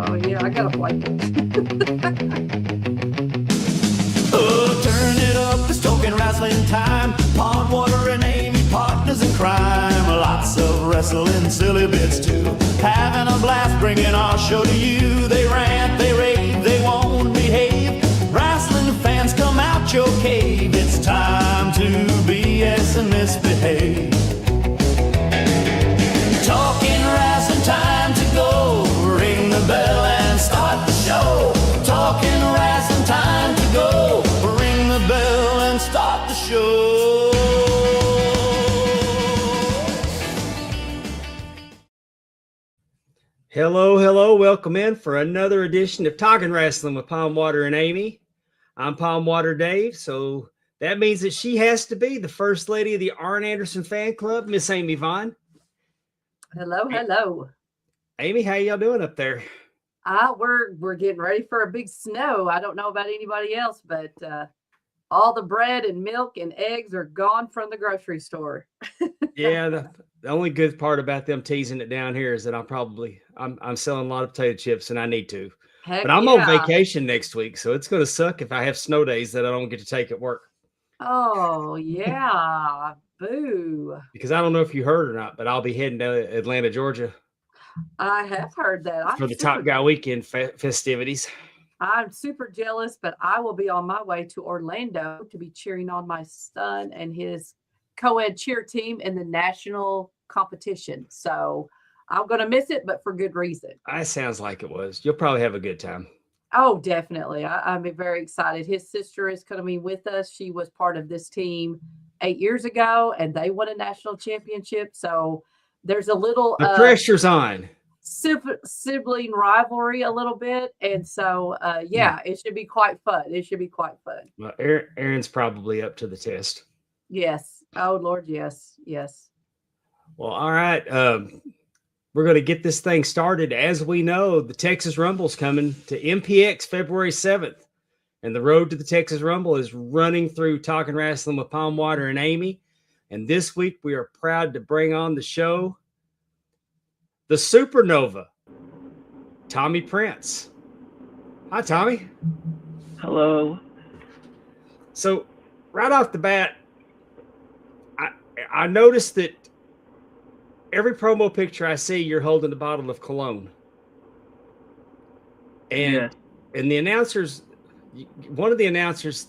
Oh, yeah, I got to play. Oh, turn it up, it's Talking Rasslin time. Pondwater and Amy, partners in crime. Lots of wrestling, silly bits too. Having a blast, bringing our show to you. They rant, they rave, they won't behave. Wrestling fans, come out your cave. It's time to BS and misbehave. Talking Rasslin, time to go. Ring the bell and start the show. Talking Rasslin, time to go. Ring the bell and start the show. Hello, hello. Welcome in for another edition of Talking Rasslin with Pondwater and Amy. I'm Pondwater Dave, so that means that she has to be the first lady of the Arn Anderson fan club, Miss Amy Vaughn. Hello, hello. Amy, how y'all doing up there? We're getting ready for a big snow. I don't know about anybody else, but all the bread and milk and eggs are gone from the grocery store. Yeah, the only good part about them teasing it down here is that I'm selling a lot of potato chips and I need to. Heck But I'm yeah. on vacation next week, so it's going to suck if I have snow days that I don't get to take at work. Oh, yeah. Boo. Because I don't know if you heard or not, but I'll be heading to Atlanta, Georgia I have heard that. for the Top Guy Weekend festivities. I'm super jealous, but I will be on my way to Orlando to be cheering on my son and his co-ed cheer team in the national competition. So I'm going to miss it, but for good reason. That sounds like it was. You'll probably have a good time. Oh, definitely. I'm very excited. His sister is going to be with us. She was part of this team 8 years ago, and they won a national championship. So there's a little The pressure's on. sibling rivalry a little bit. And so, it should be quite fun. It should be quite fun. Well, Aaron's probably up to the test. Yes. Oh, Lord, yes. Yes. Well, all right. We're going to get this thing started. As we know, the Texas Rumble's coming to MPX February 7th. And the road to the Texas Rumble is running through Talking Rasslin with Pondwater and Amy. And this week, we are proud to bring on the show the Supernova, Tommy Prince. Hi, Tommy. Hello. So, right off the bat, I noticed that every promo picture I see, you're holding a bottle of cologne. And Yes. and the announcers, one of the announcers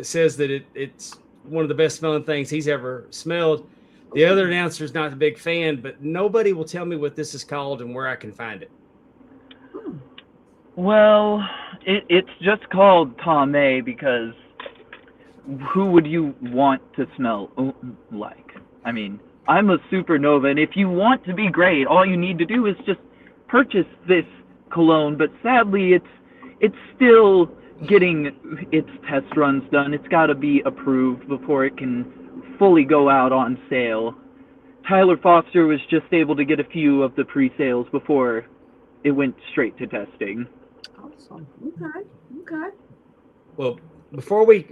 says that it's one of the best smelling things he's ever smelled. The other announcer's not a big fan, but nobody will tell me what this is called and where I can find it. Well, it's just called Mae because who would you want to smell like? I mean, I'm a supernova, and if you want to be great, all you need to do is just purchase this cologne. But sadly, it's still getting its test runs done. It's got to be approved before it can fully go out on sale. Tyler Foster was just able to get a few of the pre-sales before it went straight to testing. Awesome. Okay. Well, before we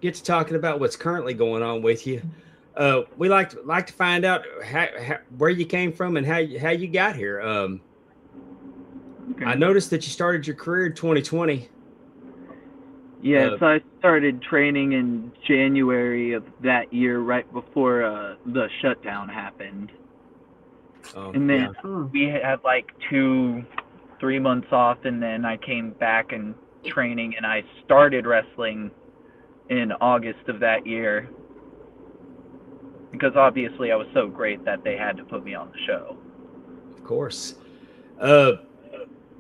get to talking about what's currently going on with you, we like to find out how, where you came from and how you got here. Okay. I noticed that you started your career in 2020. Yes, I started training in January of that year, right before the shutdown happened. And then we had like 2-3 months off, and then I came back and training, and I started wrestling in August of that year. Because obviously I was so great that they had to put me on the show. Of course.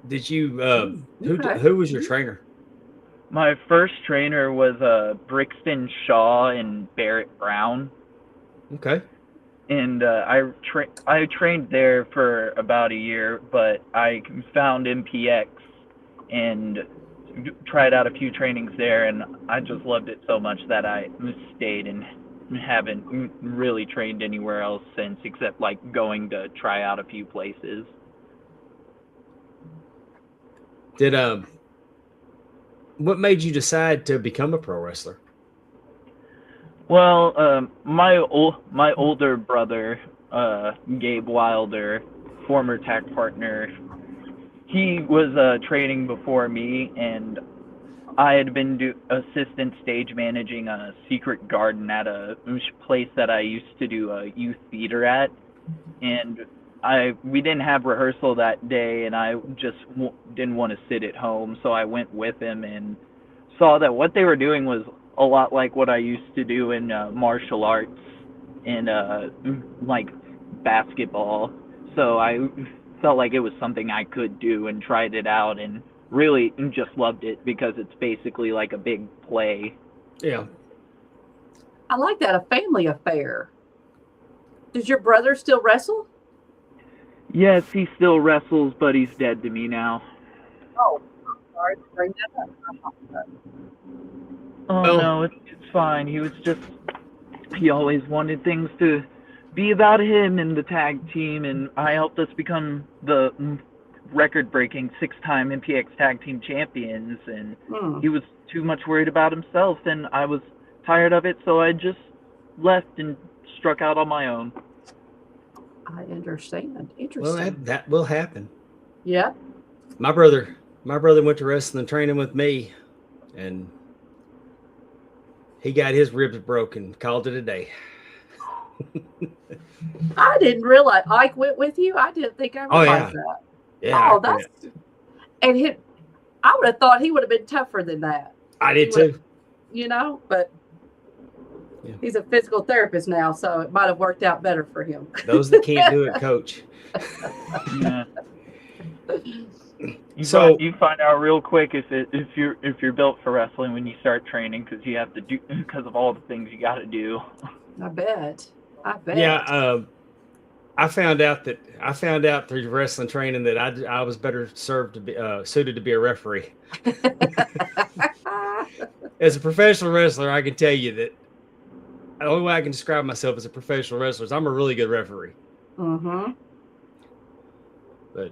Did you who was your trainer? My first trainer was Brixton Shaw and Barrett Brown. Okay. And I trained there for about a year, but I found MPX and tried out a few trainings there, and I just loved it so much that I stayed and haven't really trained anywhere else since, except like going to try out a few places. What made you decide to become a pro wrestler? Well, my older brother, Gabe Wilder, former tag partner, he was training before me, and I had been assistant stage managing a secret garden at a place that I used to do youth theater at, and we didn't have rehearsal that day, and I just didn't want to sit at home, so I went with him and saw that what they were doing was a lot like what I used to do in martial arts and like basketball. So I felt like it was something I could do and tried it out and really just loved it because it's basically like a big play. Yeah. I like that, a family affair. Does your brother still wrestle? Yes, he still wrestles, but he's dead to me now. Oh, I'm sorry to bring that up. Oh, Well- no, it's fine. He always wanted things to be about him and the tag team, and I helped us become the record-breaking 6-time MPX tag team champions, and he was too much worried about himself, and I was tired of it, so I just left and struck out on my own. I understand. Interesting. Well, that will happen. Yeah. My brother went to wrestling training with me, and he got his ribs broken, called it a day. I didn't realize Ike went with you. I didn't think I realized that. Yeah. Oh, that's and I would have thought he would have been tougher than that. I did too. You know, but Yeah. he's a physical therapist now, so it might have worked out better for him. Those that can't do it, coach. Yeah. So you find out real quick if you're built for wrestling when you start training, because of all the things you got to do. I bet. yeah, I found out through wrestling training that I was better served to be suited to be a referee. As a professional wrestler, I can tell you that the only way I can describe myself as a professional wrestler is I'm a really good referee. Mm-hmm. But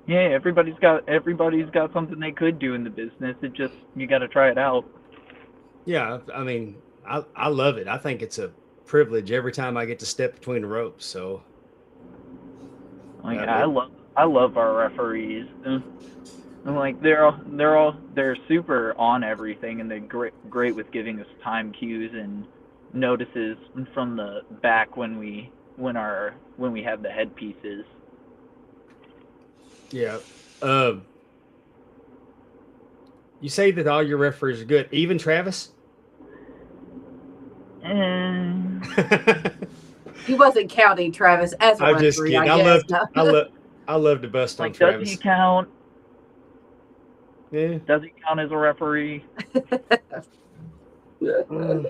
yeah, everybody's got something they could do in the business. It just, you got to try it out. yeah, I mean, I love it. I think it's a privilege every time I get to step between the ropes. So, Like, I love our referees. And like they're super on everything, and they're great with giving us time cues and notices from the back when we have the headpieces. yeah. You say that all your referees are good, even Travis? And He wasn't counting Travis as a I'm just referee, kidding. I guess. I love to bust on like, does Travis. he count? Yeah. Does he count as a referee? Mm.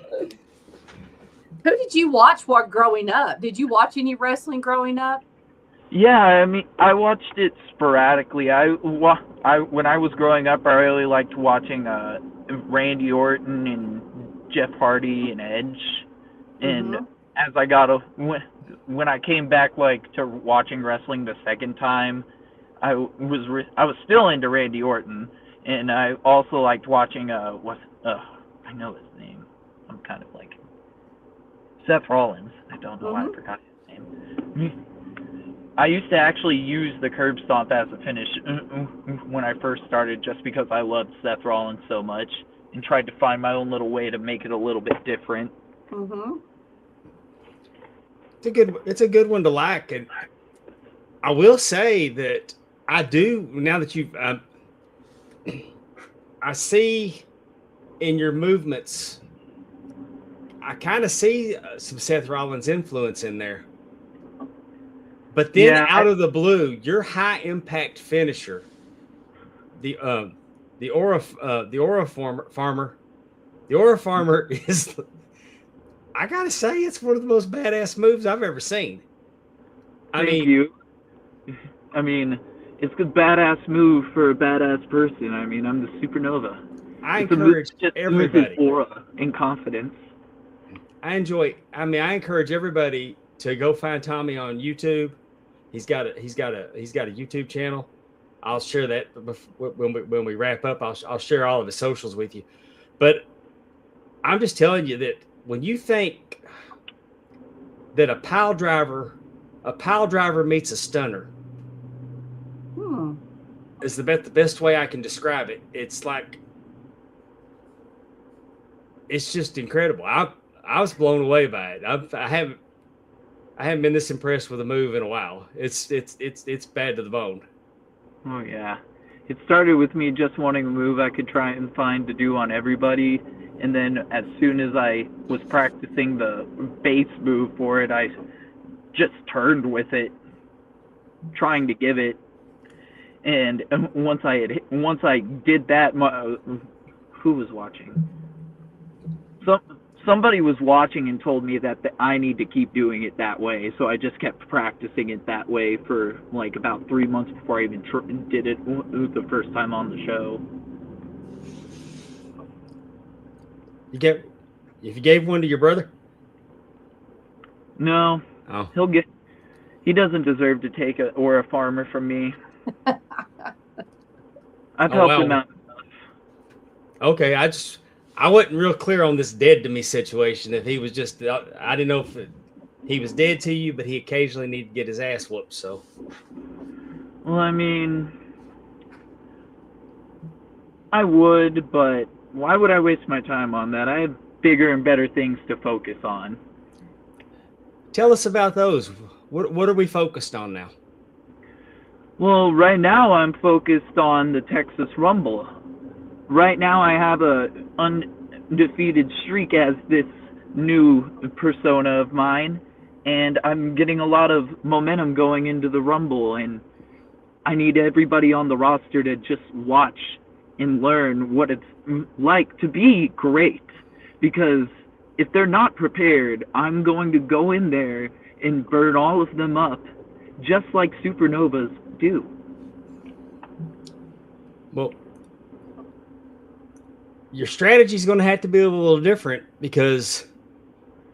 Who did you watch while growing up? Did you watch any wrestling growing up? Yeah, I mean, I watched it sporadically. When I was growing up, I really liked watching Randy Orton and Jeff Hardy and Edge. And as I when I came back to watching wrestling the second time, I was still into Randy Orton, and I also liked watching I know his name. I'm kind of like Seth Rollins. I don't know why I forgot his name. I used to actually use the curb stomp as a finish when I first started, just because I loved Seth Rollins so much, and tried to find my own little way to make it a little bit different. Mm-hmm. It's a good one to like, and I will say that I do now that you've I see in your movements, I kind of see some Seth Rollins influence in there. But then out of the blue, your high impact finisher, the Aura Farmer is, I gotta say, it's one of the most badass moves I've ever seen. Thank you. I mean, it's a badass move for a badass person. I mean, I'm the supernova. I encourage everybody. Aura and confidence. I encourage everybody to go find Tommy on YouTube. He's got a YouTube channel. I'll share that when we wrap up. I'll share all of his socials with you. But I'm just telling you that when you think that a pile driver meets a stunner, is the best way I can describe it. It's like, it's just incredible. I was blown away by it. I haven't been this impressed with a move in a while. It's bad to the bone. Oh yeah. It started with me just wanting a move I could try and find to do on everybody, and then as soon as I was practicing the base move for it, I just turned with it, trying to give it. And once I did that, who was watching? Somebody was watching and told me that I need to keep doing it that way. So I just kept practicing it that way for like about 3 months before I even did it the first time on the show. If you gave one to your brother? No. Oh. He doesn't deserve to take a farmer from me. I've helped him out. Okay, I wasn't real clear on this dead to me situation. If he was just, I didn't know if he was dead to you, but he occasionally needed to get his ass whooped. So, well, I mean, I would, but why would I waste my time on that? I have bigger and better things to focus on. Tell us about those. What are we focused on now? Well, right now I'm focused on the Texas Rumble. Right now I have a undefeated streak as this new persona of mine, and I'm getting a lot of momentum going into the Rumble, and I need everybody on the roster to just watch and learn what it's like to be great, because if they're not prepared, I'm going to go in there and burn all of them up, just like supernovas do. Well, your strategy is going to have to be a little different, because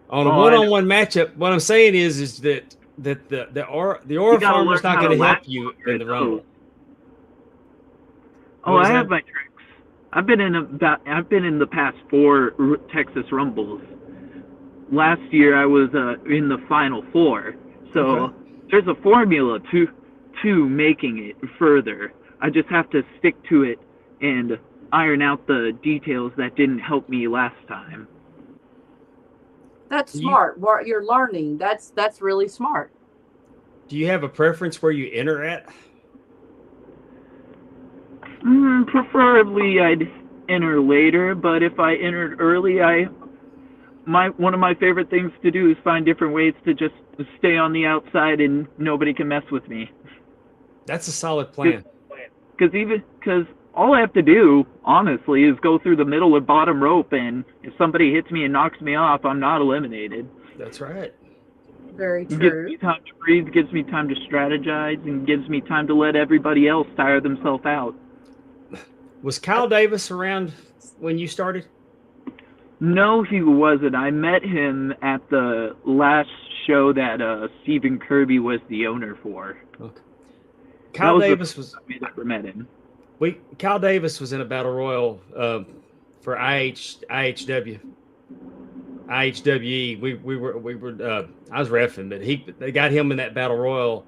on a one-on-one matchup, what I'm saying is that the aura farmer is not going to help you in the Rumble. Oh, I have my tricks. I've been in the past 4 Texas Rumbles. Last year I was in the final 4. So there's a formula to making it further. I just have to stick to it and iron out the details that didn't help me last time. That's smart. What you're learning, that's really smart. Do you have a preference where you enter at? Preferably I'd enter later, but if I entered early, one of my favorite things to do is find different ways to just stay on the outside and nobody can mess with me. That's a solid plan. Because all I have to do, honestly, is go through the middle or bottom rope, and if somebody hits me and knocks me off, I'm not eliminated. That's right. Very true. It gives me time to breathe, gives me time to strategize, and gives me time to let everybody else tire themselves out. Was Kyle Davis around when you started? No, he wasn't. I met him at the last show that Stephen Kirby was the owner for. Okay. Kyle Davis was. We never met him. Kyle Davis was in a battle royal for IHW. IHWE. We were. I was reffing, but they got him in that battle royal,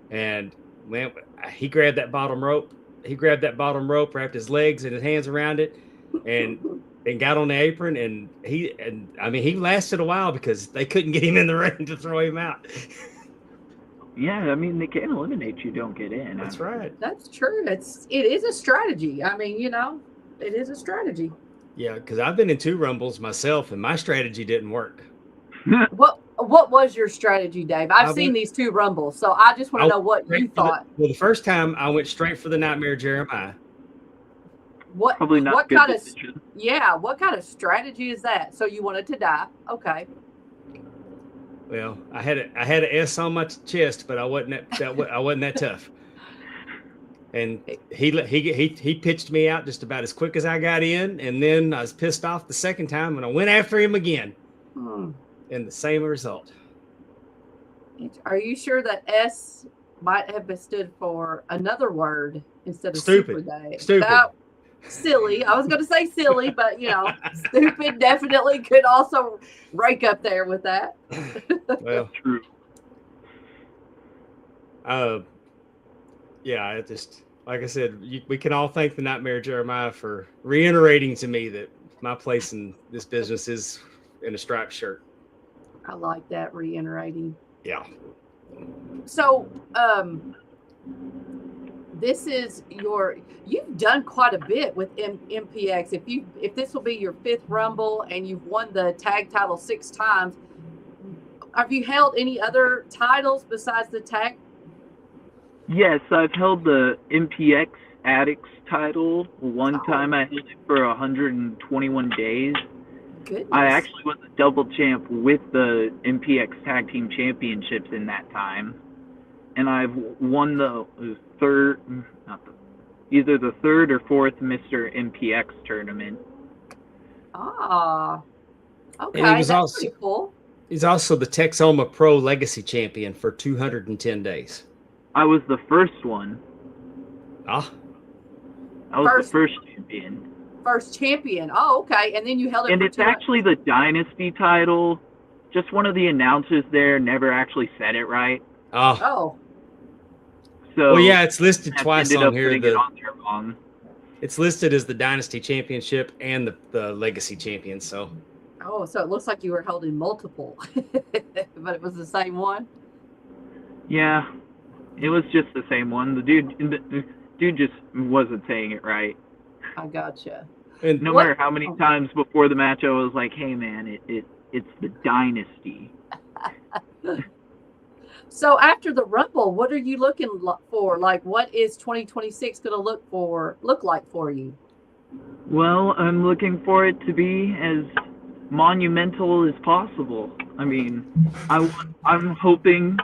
and man, he grabbed that bottom rope. He grabbed that bottom rope, wrapped his legs and his hands around it, and got on the apron. And he lasted a while because they couldn't get him in the ring to throw him out. Yeah, I mean, they can't eliminate you, don't get in. That's right. That's true. It is a strategy. I mean, it is a strategy. Yeah, because I've been in 2 Rumbles myself, and my strategy didn't work. What was your strategy, Dave? I've seen these 2 Rumbles, so I just want to know what you thought. Well, the first time I went straight for the Nightmare Jeremiah. Probably not what good kind decision. what kind of strategy is that? So you wanted to die. Okay. Well, I had an S on my chest, but I wasn't that tough. And he pitched me out just about as quick as I got in, and then I was pissed off the second time, and I went after him again. And the same result. Are you sure that S might have been stood for another word instead of stupid? Super Dave? Stupid. Silly. I was going to say silly, but stupid definitely could also rank up there with that. Well, true. Yeah, like I said, we can all thank the Nightmare Jeremiah for reiterating to me that my place in this business is in a striped shirt. I like that, reiterating. Yeah. So, this is you've done quite a bit with MPX. If this will be your 5th Rumble and you've won the tag title 6 times, have you held any other titles besides the tag? Yes, I've held the MPX Addicts title. One time I held it for 121 days. Goodness. I actually was a double champ with the MPX Tag Team Championships in that time. And I've won the either the 3rd or 4th Mr. MPX tournament. Ah, okay, And he was that's pretty cool. He's also the Texoma Pro Legacy Champion for 210 days. I was the first one. Ah. I was the first champion. First champion. Oh, okay. And then you held it. And it's actually the Dynasty title. Just one of the announcers there never actually said it right. Oh. So well, yeah, it's listed twice on here. Wrong. It's listed as the Dynasty Championship and the Legacy Champion. So. Oh, so it looks like you were holding multiple, but it was the same one. Yeah, it was just the same one. The dude just wasn't saying it right. I gotcha. And no matter how many times before the match I was like, "Hey, man, it's the Dynasty." So after the Rumble, what are you looking for? Like, what is 2026 going to look like for you? Well, I'm looking for it to be as monumental as possible. I mean, I'm hoping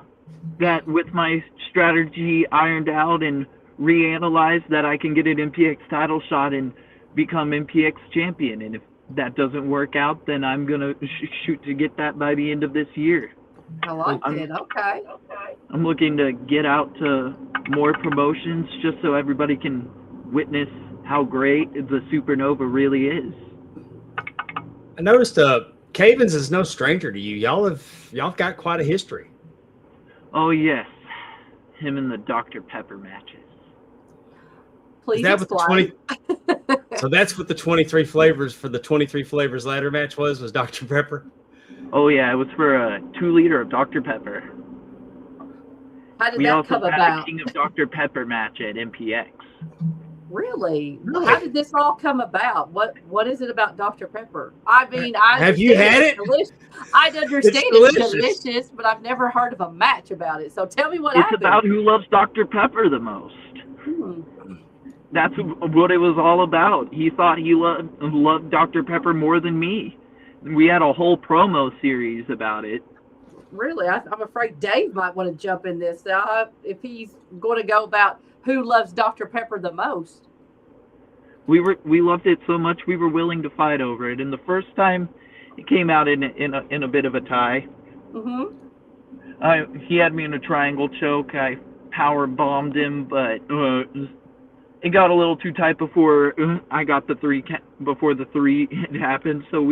that with my strategy ironed out and reanalyzed, that I can get an MPX title shot and become MPX champion. And if that doesn't work out, then I'm gonna shoot to get that by the end of this year. I like it. Okay. I'm looking to get out to more promotions just so everybody can witness how great the Supernova really is. I noticed Cavens is no stranger to you. Y'all got quite a history. Oh yes, him and the Dr. Pepper matches. Please explain. So that's what the 23 flavors for the 23 flavors ladder match was Dr. Pepper. Oh yeah, it was for a 2-liter of Dr. Pepper. How did that come about? We also had a King of Dr. Pepper match at MPX. Really? How did this all come about? What is it about Dr. Pepper? I mean, have you had it? I understand it's delicious, but I've never heard of a match about it. So tell me what happened. It's about who loves Dr. Pepper the most. That's what it was all about. He thought he loved Dr. Pepper more than me. We had a whole promo series about it. Really? I'm afraid Dave might want to jump in this. If he's going to go about who loves Dr. Pepper the most. We loved it so much we were willing to fight over it. And the first time it came out in a bit of a tie. Mm-hmm. He had me in a triangle choke. I power bombed him, but it got a little too tight before I got the 3 before the 3 had happened. So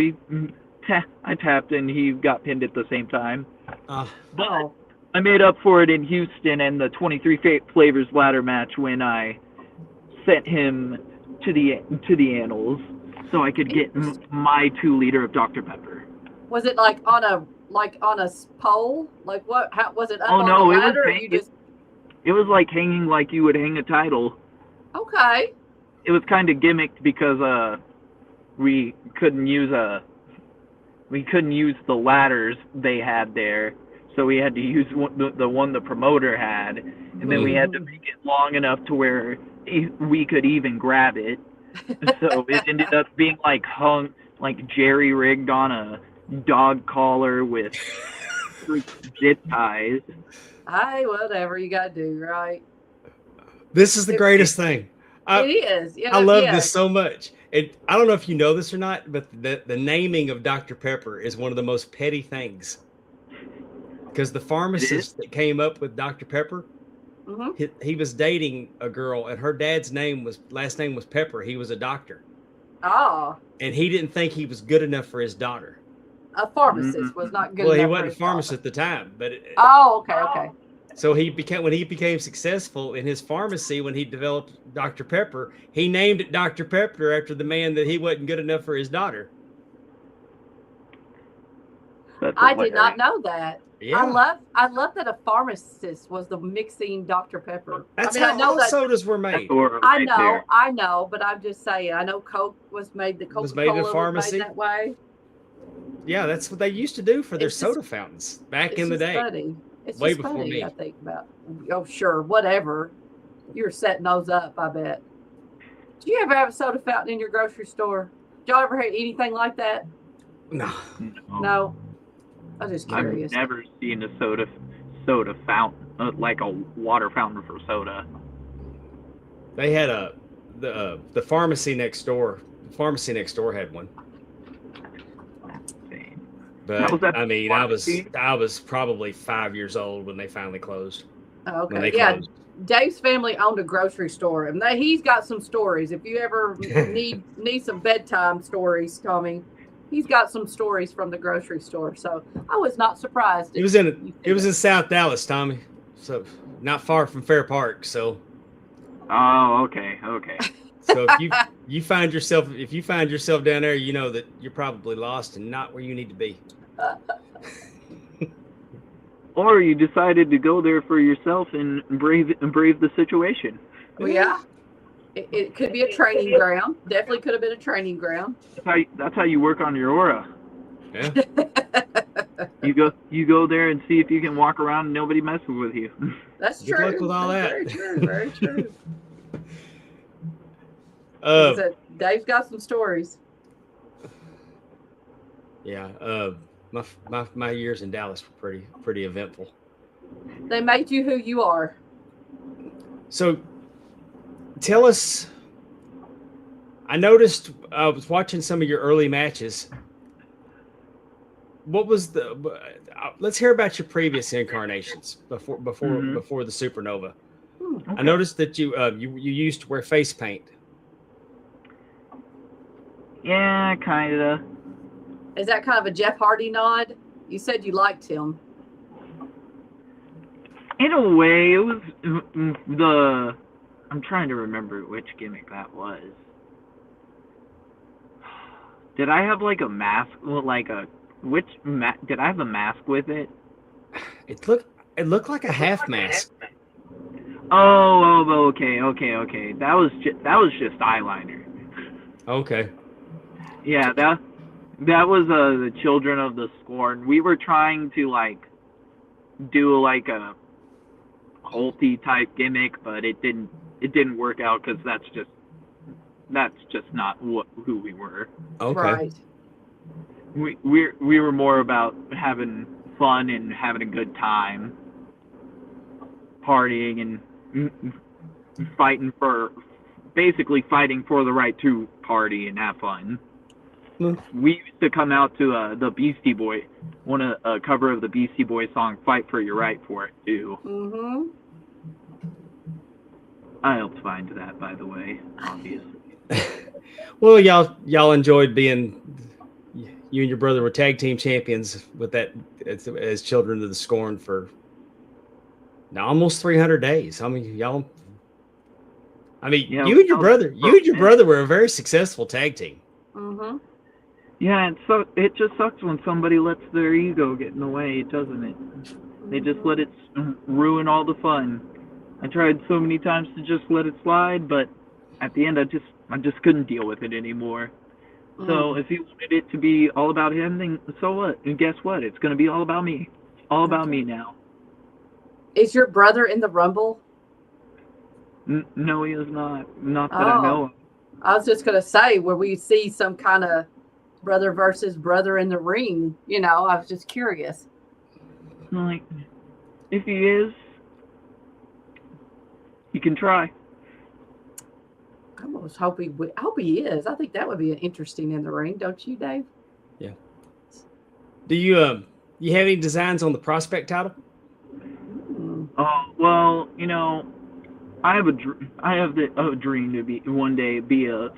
I tapped and he got pinned at the same time. But I made up for it in Houston and the 23 flavors ladder match when I sent him to the annals so I could get my 2-liter of Dr. Pepper. Was it like on a pole? Like what? How was it? Up on no, the ladder, it was like hanging like you would hang a title. Okay. It was kind of gimmicked because we couldn't use the ladders they had there, so we had to use the one the promoter had, and then we had to make it long enough to where we could even grab it. So it ended up being like hung, like jerry rigged on a dog collar with zip ties. Hey, whatever you gotta do, right? This is the greatest thing. It is. I love this so much. I don't know if you know this or not, but the naming of Dr. Pepper is one of the most petty things. Because the pharmacist that came up with Dr. Pepper, he was dating a girl, and her dad's last name was Pepper. He was a doctor. Oh. And he didn't think he was good enough for his daughter. A pharmacist was not good enough. Well, he wasn't a pharmacist at the time, but okay. So when he became successful in his pharmacy, when he developed Dr. Pepper, he named it Dr. Pepper after the man that he wasn't good enough for his daughter. I did not know that. Yeah. I love that a pharmacist was the mixing Dr. Pepper. That's I mean, how I know all that sodas were made. I know, but I'm just saying. I know Coke was made. The Coca-Cola was made that way. Yeah, that's what they used to do for their It's soda just- fountains back It's in the just day. funny. It's Way just before funny. me. I think about. Oh, sure, whatever. You're setting those up. I bet. Do you ever have a soda fountain in your grocery store? Did y'all ever have anything like that? No. No. I'm just curious. I've never seen a soda fountain, like a water fountain for soda. They had the pharmacy next door. The pharmacy next door had one. But I mean, I was probably 5 years old when they finally closed. Oh, okay. When they Yeah. closed. Dave's family owned a grocery store, and he's got some stories. If you ever need some bedtime stories, Tommy, he's got some stories from the grocery store. So I was not surprised. It was in South Dallas, Tommy, so not far from Fair Park. So. Oh, okay. So if you find yourself down there, you know that you're probably lost and not where you need to be. Or you decided to go there for yourself and brave the situation. Well, yeah. It could be a training ground. Definitely could have been a training ground. That's how you work on your aura. Yeah. You go there and see if you can walk around and nobody messes with you. That's Good true. luck with all that. Very true. Very true. Dave's got some stories. Yeah. My years in Dallas were pretty eventful. They made you who you are. So tell us, I noticed I was watching some of your early matches. What was let's hear about your previous incarnations before the Supernova. Okay. I noticed that you used to wear face paint. Yeah, kinda. Is that kind of a Jeff Hardy nod? You said you liked him. In a way, it was I'm trying to remember which gimmick that was. Did I have like a mask? Did I have a mask with it? It looked like a half mask. Oh, okay. That was just eyeliner. Okay. Yeah, that was the Children of the Scorn. We were trying to do like a culty type gimmick, but it didn't work out because that's just not who we were. Okay. Right. We were more about having fun and having a good time, partying and fighting for the right to party and have fun. We used to come out to the Beastie Boy, a cover of the Beastie Boy song "Fight for Your Right" for it too. Mm-hmm. I helped find that, by the way, obviously. Well, y'all enjoyed being. You and your brother were tag team champions with that as Children of the Scorn for almost 300 days. I mean, you and your brother were a very successful tag team. Mm-hmm. Yeah, and so it just sucks when somebody lets their ego get in the way, doesn't it? They just let it ruin all the fun. I tried so many times to just let it slide, but at the end, I just couldn't deal with it anymore. So if he wanted it to be all about him, then so what? And guess what? It's going to be all about me. All about me now. Is your brother in the Rumble? No, he is not. Not that I know of. I was just going to say, where we see some kind of brother versus brother in the ring, I was just curious. Like, if he is, he can try. I almost hope he is. I think that would be interesting in the ring, don't you, Dave? Yeah. Do you have any designs on the prospect title? Well, I have a dream to one day be a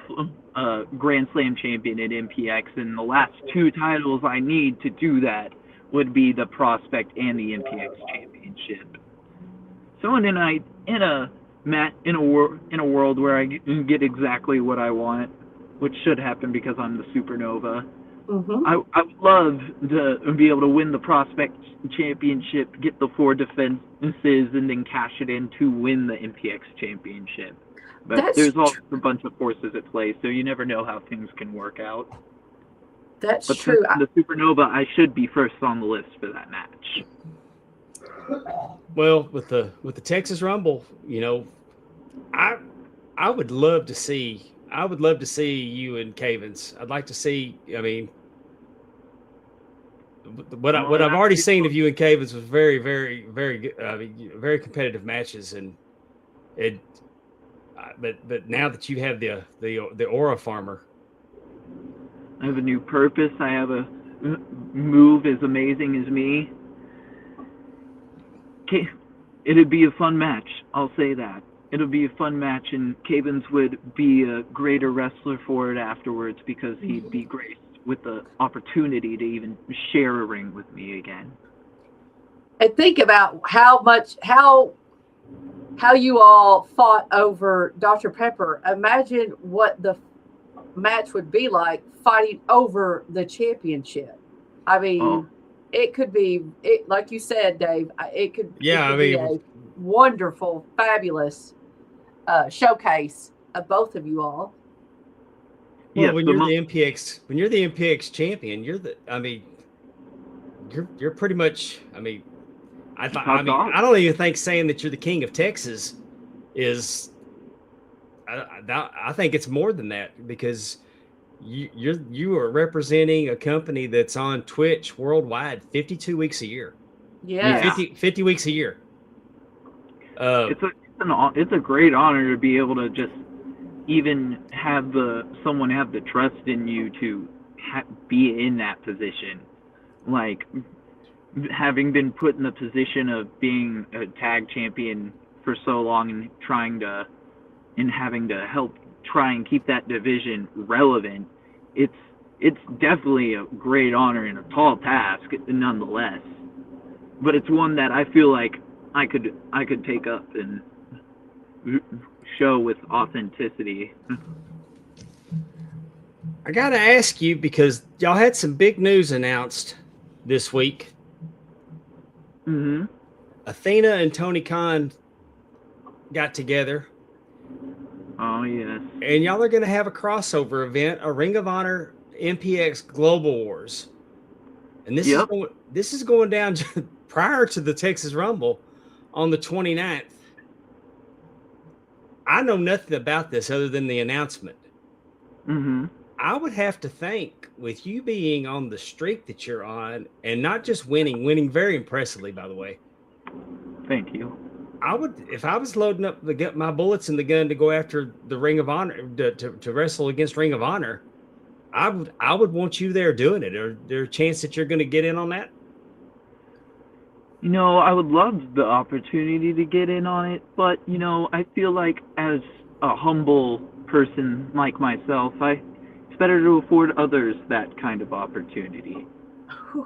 Grand Slam champion at MPX, and the last two titles I need to do that would be the prospect and the MPX championship. someone in a world where I get exactly what I want, which should happen because I'm the supernova. Mm-hmm. I would love to be able to win the Prospect Championship, get the 4 defenses, and then cash it in to win the MPX Championship. But there's also a bunch of forces at play, so you never know how things can work out. That's but true. The Supernova, I should be first on the list for that match. Well, with the Texas Rumble, you know, I would love to see you and Cavens. I'd like to see. I mean, what I've already seen of you and Cavens was very, very, very good. I mean, very competitive matches, and it. But now that you have the Aura Farmer, I have a new purpose. I have a move as amazing as me. It'd be a fun match. I'll say that. It'll be a fun match, and Cavens would be a greater wrestler for it afterwards because he'd be graced with the opportunity to even share a ring with me again. And think about how you all fought over Dr. Pepper. Imagine what the match would be like fighting over the championship. I mean, it could be, like you said, Dave, it could be a wonderful, fabulous showcase of both of you all. Well, yes, when you're the MPX champion, you're pretty much, I don't even think saying that you're the king of Texas is, I think it's more than that, because you are representing a company that's on Twitch worldwide 52 weeks a year. Yeah. 50 weeks a year. It's a great honor to be able to just even have someone have the trust in you to be in that position. Like, having been put in the position of being a tag champion for so long and having to help try and keep that division relevant, it's definitely a great honor and a tall task nonetheless. But it's one that I feel like I could take up and show with authenticity. I gotta ask you, because y'all had some big news announced this week. Mm-hmm. Athena and Tony Khan got together. Oh, yes. And y'all are going to have a crossover event, a Ring of Honor MPX Global Wars. And this is going down prior to the Texas Rumble on the 29th. I know nothing about this other than the announcement. Mm-hmm. I would have to think, with you being on the streak that you're on, and not just winning very impressively, by the way. Thank you. If I was loading up my bullets in the gun to go after the Ring of Honor, to wrestle against Ring of Honor, I would want you there doing it. Are there a chance that you're going to get in on that? You know, I would love the opportunity to get in on it, but, you know, I feel like as a humble person like myself, it's better to afford others that kind of opportunity.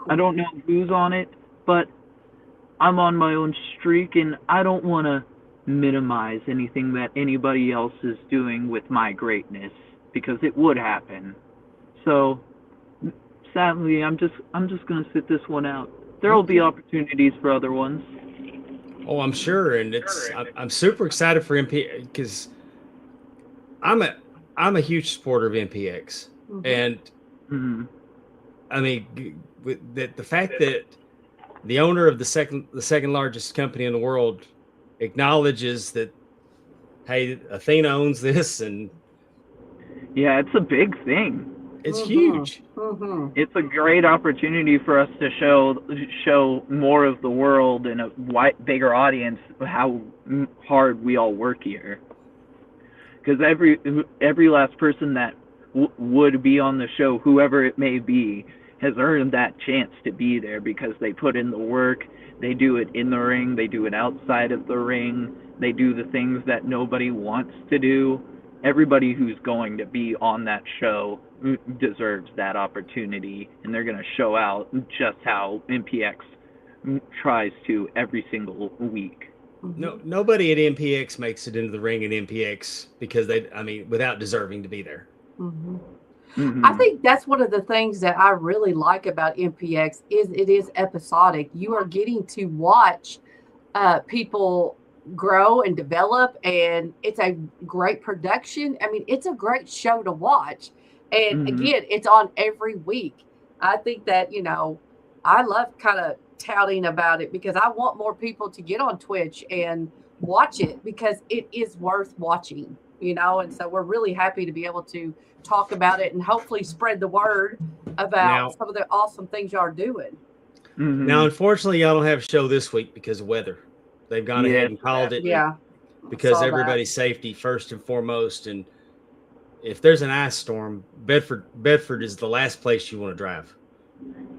I don't know who's on it, but I'm on my own streak, and I don't want to minimize anything that anybody else is doing with my greatness, because it would happen. So, sadly, I'm just going to sit this one out. There will be opportunities for other ones. Oh, I'm sure, and I'm super excited for MPX, because I'm a huge supporter of MPX, and I mean, the fact that the owner of the second largest company in the world acknowledges that, hey, Athena owns this, and yeah, it's a big thing. It's huge. It's a great opportunity for us to show more of the world and a bigger audience how hard we all work here. Because every last person that would be on the show, whoever it may be, has earned that chance to be there because they put in the work. They do it in the ring. They do it outside of the ring. They do the things that nobody wants to do. Everybody who's going to be on that show deserves that opportunity, and they're going to show out just how MPX tries to every single week. Nobody at MPX makes it into the ring at MPX because without deserving to be there. I think that's one of the things that I really like about MPX is it is episodic. You are getting to watch people grow and develop, and it's a great production. I mean, it's a great show to watch. And again, it's on every week. I think that, I love kind of touting about it because I want more people to get on Twitch and watch it because it is worth watching, and so we're really happy to be able to talk about it and hopefully spread the word about some of the awesome things y'all are doing. Now, unfortunately, y'all don't have a show this week because of weather. They've gone ahead and called it because everybody's safety first and foremost. And if there's an ice storm, Bedford is the last place you want to drive.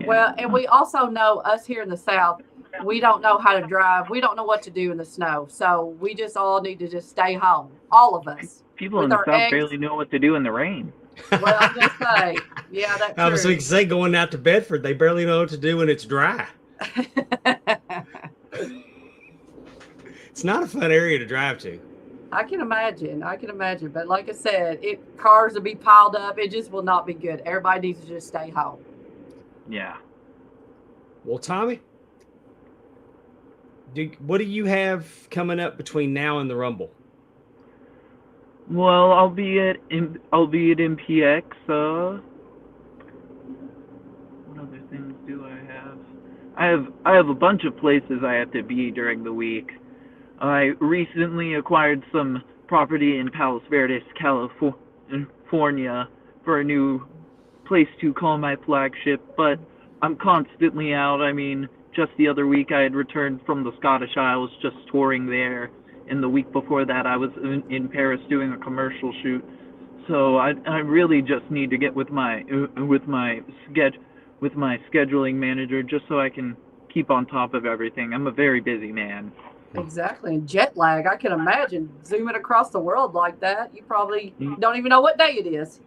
Well, and we also know us here in the South, we don't know how to drive. We don't know what to do in the snow. So we just all need to just stay home. All of us. People in the South barely know what to do in the rain. Well, I was going to say, yeah, that's true. I was going to say, going out to Bedford, they barely know what to do when it's dry. It's not a fun area to drive to. I can imagine. But like I said, cars will be piled up. It just will not be good. Everybody needs to just stay home. Yeah. Well, Tommy, what do you have coming up between now and the Rumble? Well, I'll be at MPX. What other things do I have? I have a bunch of places I have to be during the week. I recently acquired some property in Palos Verdes, California, for a new place to call my flagship, but I'm constantly out. I mean, just the other week I had returned from the Scottish Isles, just touring there, and the week before that I was in Paris doing a commercial shoot. So I really just need to get with my scheduling manager just so I can keep on top of everything. I'm a very busy man. Exactly. And jet lag, I can imagine zooming across the world like that. You probably don't even know what day it is.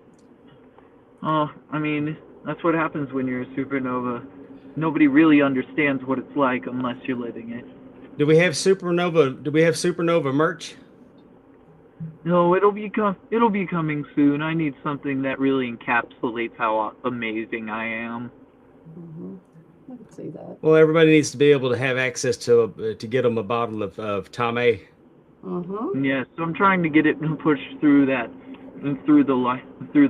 Oh, I mean, that's what happens when you're a supernova. Nobody really understands what it's like unless you're living it. Do we have supernova merch? No, it'll be coming soon. I need something that really encapsulates how amazing I am. I can see that. Well, everybody needs to be able to have access to get them a bottle of Tommy. Yes, so I'm trying to get it pushed through the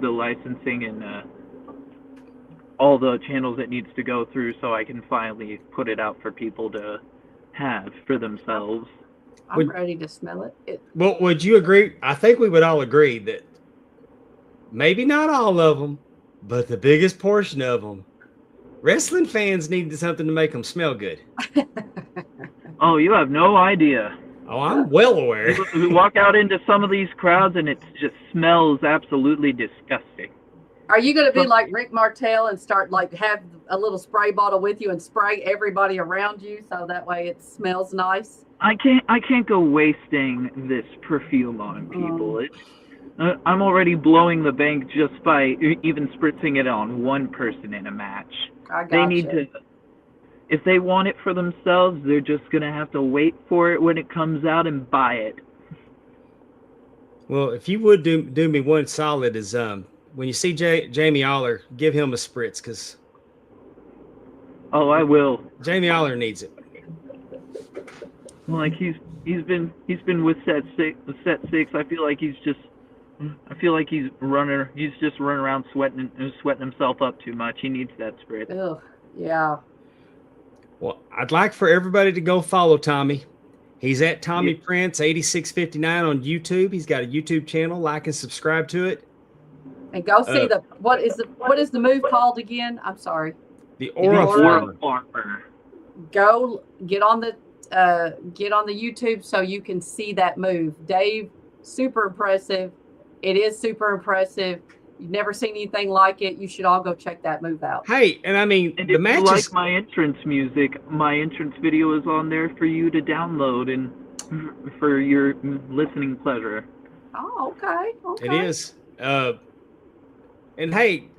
licensing and all the channels it needs to go through, so I can finally put it out for people to have for themselves. I'm ready to smell it. Well, would you agree? I think we would all agree that maybe not all of them, but the biggest portion of them, wrestling fans need something to make them smell good. Oh, you have no idea. Oh, I'm well aware. We walk out into some of these crowds and it just smells absolutely disgusting. Are you going to be like Rick Martel and start have a little spray bottle with you and spray everybody around you so that way it smells nice? I can't go wasting this perfume on people. I'm already blowing the bank just by even spritzing it on one person in a match. They need to. If they want it for themselves, they're just gonna have to wait for it when it comes out and buy it. Well, if you would do me one solid, is when you see Jamie Aller, give him a spritz, because. Oh, I will. Jamie Aller needs it. Well, like he's been with set six. I feel like he's just running around sweating himself up too much. He needs that spritz. Ugh, yeah. Well, I'd like for everybody to go follow Tommy. He's at Tommy Prince 8659 on YouTube. He's got a YouTube channel. Like and subscribe to it. And go see what is the move called again? I'm sorry. The Aura Farmer. Go get on the YouTube so you can see that move. Dave, super impressive. It is super impressive. You've never seen anything like it. You should all go check that move out. Hey, and I mean, and the match like my entrance music, my entrance video is on there for you to download and for your listening pleasure. Oh, okay. It is. And hey,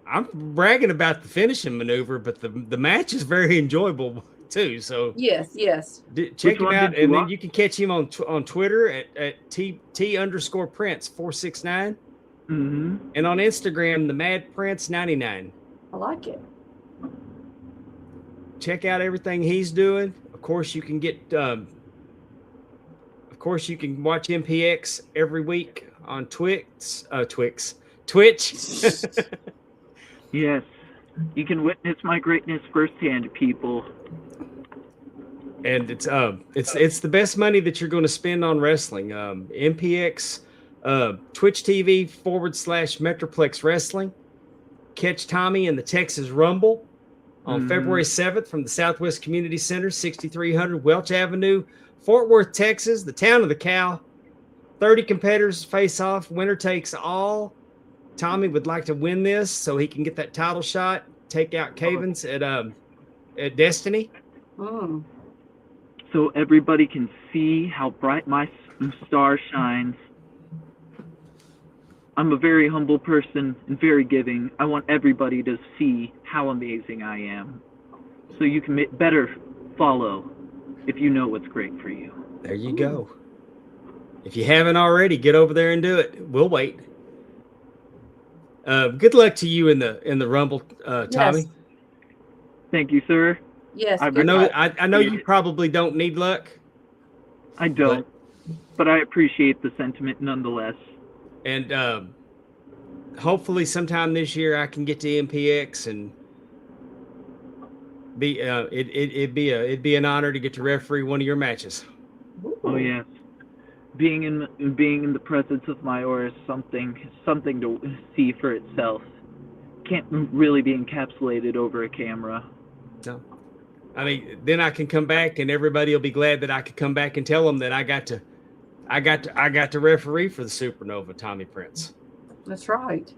I'm bragging about the finishing maneuver, but the match is very enjoyable. too. So Yes, yes. check Which him one out, did you and then watch? you can catch him on Twitter at T_Prince 469, Mm-hmm. and on Instagram the Mad Prince 99. I like it. Check out everything he's doing. Of course, you can get. Of course, you can watch MPX every week on Twitch. Yes. You can witness my greatness firsthand, people. And it's the best money that you're going to spend on wrestling. MPX, Twitch TV /Metroplex Wrestling. Catch Tommy in the Texas Rumble on February 7th from the Southwest Community Center, 6300 Welch Avenue, Fort Worth, Texas, the town of the cow. 30 competitors face off. Winner takes all. Tommy would like to win this so he can get that title shot, take out Cavens at Destiny. Mm. So everybody can see how bright my star shines. I'm a very humble person and very giving. I want everybody to see how amazing I am. So you can better follow if you know what's great for you. There you go. If you haven't already, get over there and do it. We'll wait. Good luck to you in the Rumble, Tommy. Yes. Thank you, sir. Yes. I I good know luck. I know you probably don't need luck, I don't, but I appreciate the sentiment nonetheless. and hopefully sometime this year I can get to MPX and be it'd be an honor to get to referee one of your matches. Oh yes, being in the presence of my aura is something to see for itself. Can't really be encapsulated over a camera. No, I mean then I can come back and everybody will be glad that I could come back and tell them that I got to referee for the Supernova Tommy Prince. That's right.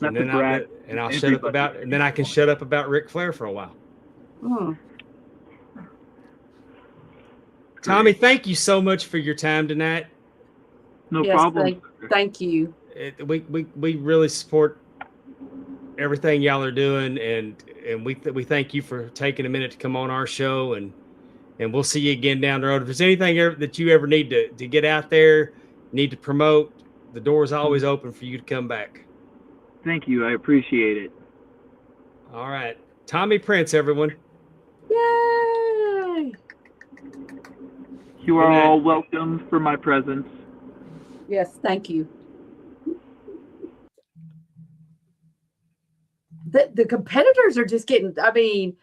Not And to then brag. I'll shut up Everybody. and then I can shut up about Ric Flair for a while. Mm. Tommy, thank you so much for your time tonight. No Yes, problem. Thank you. We really support everything y'all are doing, and we thank you for taking a minute to come on our show, and we'll see you again down the road. If there's anything that you ever need to get out there, need to promote, the door is always open for you to come back. Thank you. I appreciate it. All right, Tommy Prince, everyone. Yay! You are Good night. all welcome for my presence. Yes, thank you. The competitors are just getting, I mean,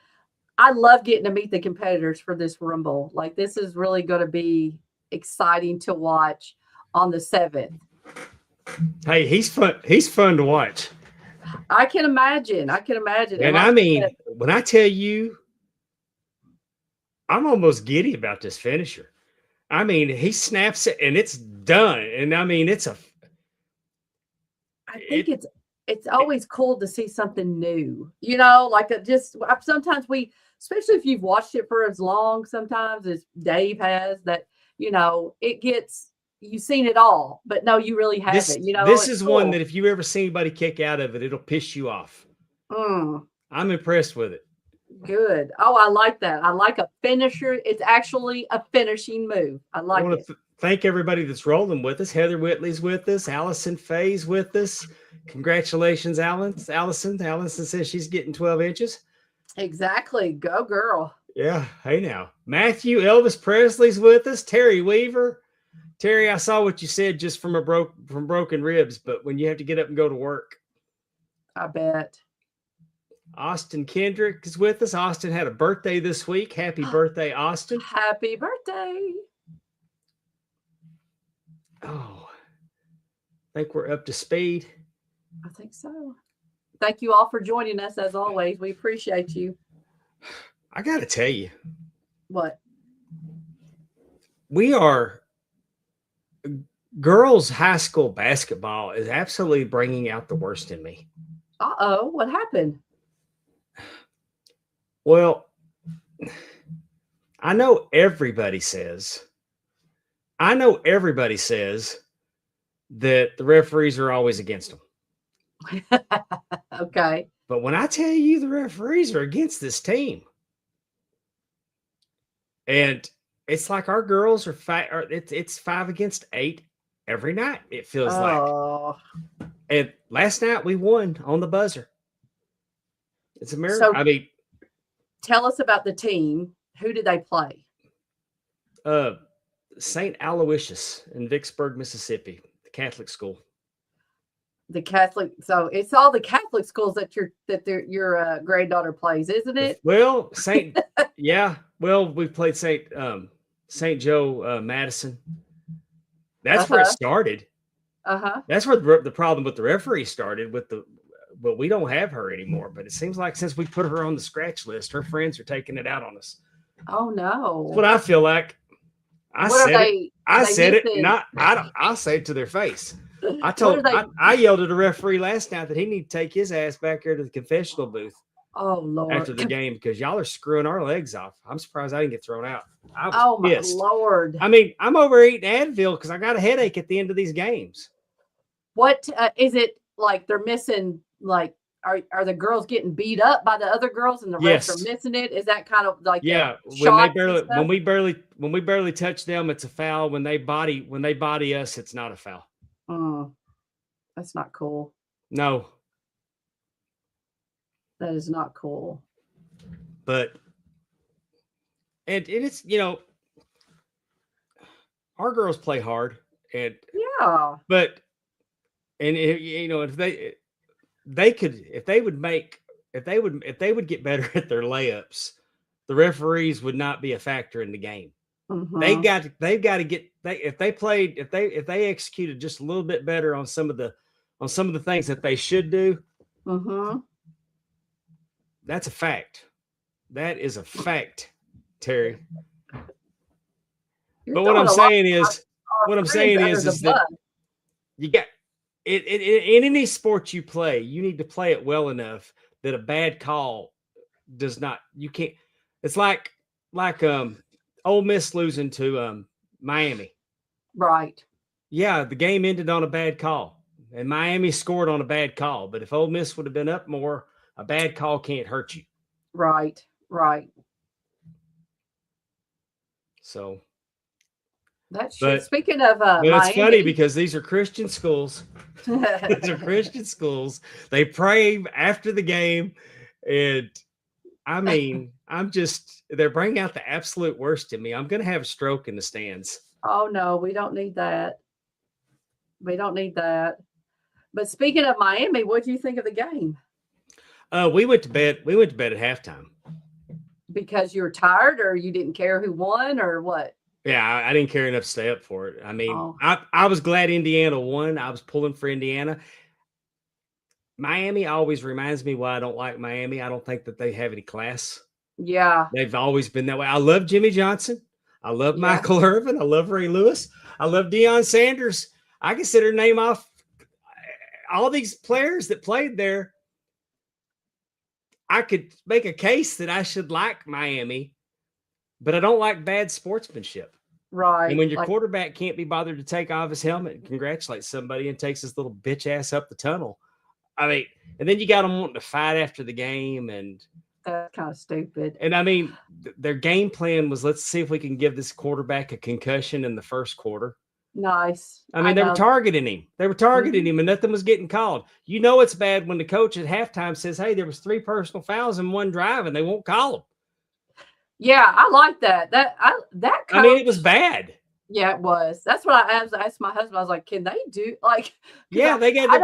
I love getting to meet the competitors for this Rumble. Like, this is really going to be exciting to watch on the 7th. Hey, he's fun to watch. I can imagine. And I mean, when I tell you, I'm almost giddy about this finisher. I mean, he snaps it and it's done. And I mean, I think it's always cool to see something new, you know, like sometimes especially if you've watched it for as long, sometimes as Dave has, that, you know, you've seen it all, but no, you really haven't, you know. This is cool. one that if you ever see anybody kick out of it, it'll piss you off. I'm impressed with it. Good. Oh, I like that. I like a finisher. It's actually a finishing move. I like want it. to thank everybody that's rolling with us. Heather Whitley's with us. Allison Faye's with us. Congratulations, Allison. Allison says she's getting 12 inches. Exactly. Go girl. Yeah. Hey now. Matthew Elvis Presley's with us. Terry Weaver. Terry, I saw what you said just from broken ribs, but when you have to get up and go to work. I bet. Austin Kendrick is with us. Austin had a birthday this week. Happy birthday, Austin. Happy birthday. Oh, I think we're up to speed. I think so. Thank you all for joining us as always. We appreciate you. I got to tell you. What? Girls high school basketball is absolutely bringing out the worst in me. Uh-oh, what happened? Well, I know everybody says that the referees are always against them. Okay. But when I tell you the referees are against this team, And it's like our girls are it's 5 against 8 every night, it feels like. Oh, And last night we won on the buzzer. It's a miracle. so I mean, tell us about the team. Who did they play? St. Aloysius in Vicksburg, Mississippi, the Catholic school. The Catholic. So it's all the Catholic schools that your granddaughter plays, isn't it? Well, yeah. Well, we played St. Joe Madison. That's where it started. That's where the problem with the referee started but we don't have her anymore. But it seems like since we put her on the scratch list, her friends are taking it out on us. Oh no! That's what I feel like. I said it. Not I'll say it to their face. I yelled at a referee last night that he need to take his ass back here to the confessional booth. Oh Lord! After the game, because y'all are screwing our legs off. I'm surprised I didn't get thrown out. Oh my Lord! I mean, I'm over eating Advil because I got a headache at the end of these games. What is it like? They're missing like. Are the girls getting beat up by the other girls and the refs are missing it? Is that kind of like when we barely touch them, it's a foul. When they body us, it's not a foul. Oh, that's not cool. No, that is not cool. But it's our girls play hard and but if they would get better at their layups, the referees would not be a factor in the game. Mm-hmm. They've got to get if they executed just a little bit better on some of the things that they should do. Mm-hmm. That's a fact. That is a fact, Terry. But what I'm saying is that you got in any sport you play, you need to play it well enough that a bad call does not. You can't. It's like Ole Miss losing to Miami. Right. Yeah, the game ended on a bad call, and Miami scored on a bad call. But if Ole Miss would have been up more, a bad call can't hurt you. Right. Right. So. Speaking of Miami, it's funny because these are Christian schools. These are Christian schools. They pray after the game, and I mean, they're bringing out the absolute worst in me. I'm going to have a stroke in the stands. Oh no, we don't need that. We don't need that. But speaking of Miami, what do you think of the game? We went to bed. We went to bed at halftime because you were tired, or you didn't care who won, or what? Yeah, I didn't care enough to stay up for it. I mean, I was glad Indiana won. I was pulling for Indiana. Miami always reminds me why I don't like Miami. I don't think that they have any class. Yeah. They've always been that way. I love Jimmy Johnson. I love Michael Irvin. I love Ray Lewis. I love Deion Sanders. I consider name off all these players that played there. I could make a case that I should like Miami. But I don't like bad sportsmanship. Right. And when your quarterback can't be bothered to take off his helmet and congratulate somebody and takes his little bitch ass up the tunnel. I mean, and then you got them wanting to fight after the game. And that's kind of stupid. And I mean, their game plan was, let's see if we can give this quarterback a concussion in the first quarter. Nice. I mean, they were targeting him. They were targeting him and nothing was getting called. You know it's bad when the coach at halftime says, hey, there was 3 personal fouls in one drive and they won't call them. Yeah, I like that. Coach, I mean, it was bad. Yeah, it was. That's what I asked my husband. I was like, "Can they do like?" Yeah, they had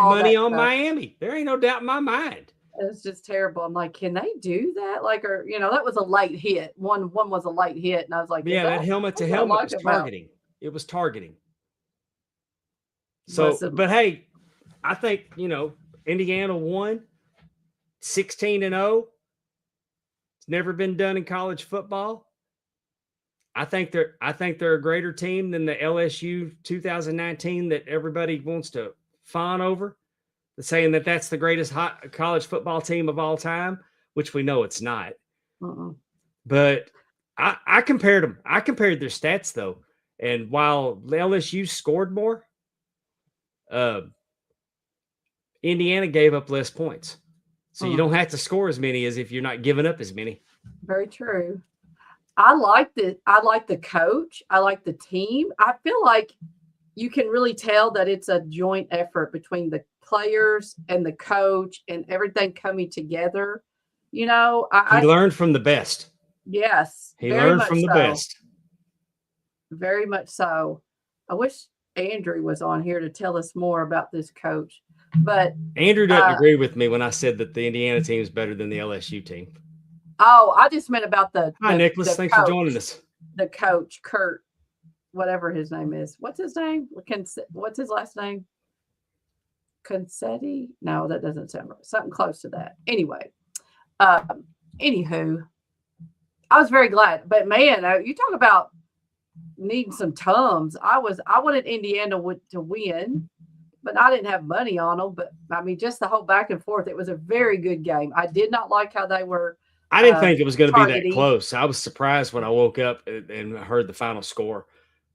money on Miami. There ain't no doubt in my mind. It's just terrible. I'm like, can they do that? Like, or that was a late hit. One was a late hit, and I was like, yeah, that helmet to helmet was targeting. It was targeting. So, but hey, I think Indiana won 16-0. It's never been done in college football. I think they're a greater team than the LSU 2019 that everybody wants to fawn over. They're saying that that's the greatest college football team of all time, which we know it's not. But I compared them. I compared their stats though, and while LSU scored more, Indiana gave up less points. So you don't have to score as many as if you're not giving up as many. Very true. I like the coach. I like the team. I feel like you can really tell that it's a joint effort between the players and the coach and everything coming together. You know, He learned from the best. yes, He very learned much from the so. best. Very much so. I wish Andrew was on here to tell us more about this coach. But Andrew doesn't agree with me when I said that the Indiana team is better than the LSU team. oh, I just meant about the Hi, Nicholas. the Thanks coach, for joining us. the coach, Kurt, whatever his name is. What's his name? What's his last name? Concetti? No, that doesn't sound right. Something close to that. Anyway, anywho, I was very glad. But man, you talk about needing some Tums. I wanted Indiana to win, but I didn't have money on them. But I mean, just the whole back and forth. It was a very good game. I did not like how they were. I didn't think it was going to be that targeting. close. I was surprised when I woke up and heard the final score.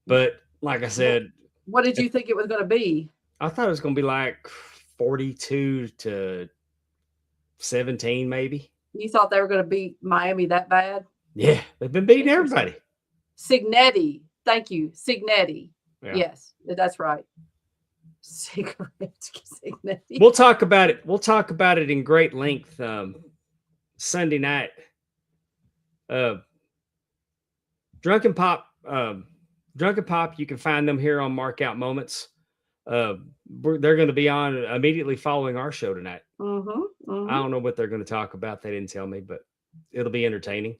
But like I said, what did you think it was going to be? I thought it was going to be like 42-17, maybe. You thought they were going to beat Miami that bad? Yeah, they've been beating everybody. Signetti. Thank you. Signetti. Yeah. Yes, that's right. Signetti. We'll talk about it. We'll talk about it in great length Sunday night. Drunken Pop, you can find them here on Markout Moments. They're going to be on immediately following our show tonight. I don't know what they're going to talk about. They didn't tell me, but it'll be entertaining.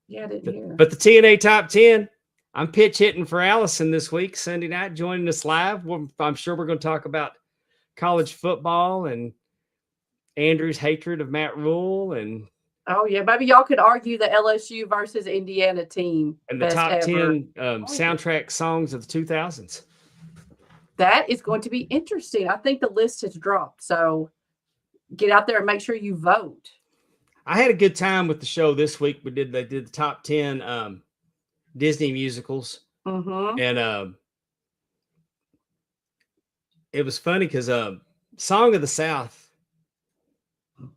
Yeah, I didn't hear. But the TNA Top 10, I'm pitch hitting for Allison this week, Sunday night, joining us live. I'm sure we're going to talk about college football and Andrew's hatred of Matt Rule and oh yeah, maybe y'all could argue the LSU versus Indiana team and the top 10 soundtrack songs of the 2000s. That is going to be interesting. I think the list has dropped, so get out there and make sure you vote. I had a good time with the show this week. They did the top 10 Disney musicals, and it was funny because Song of the South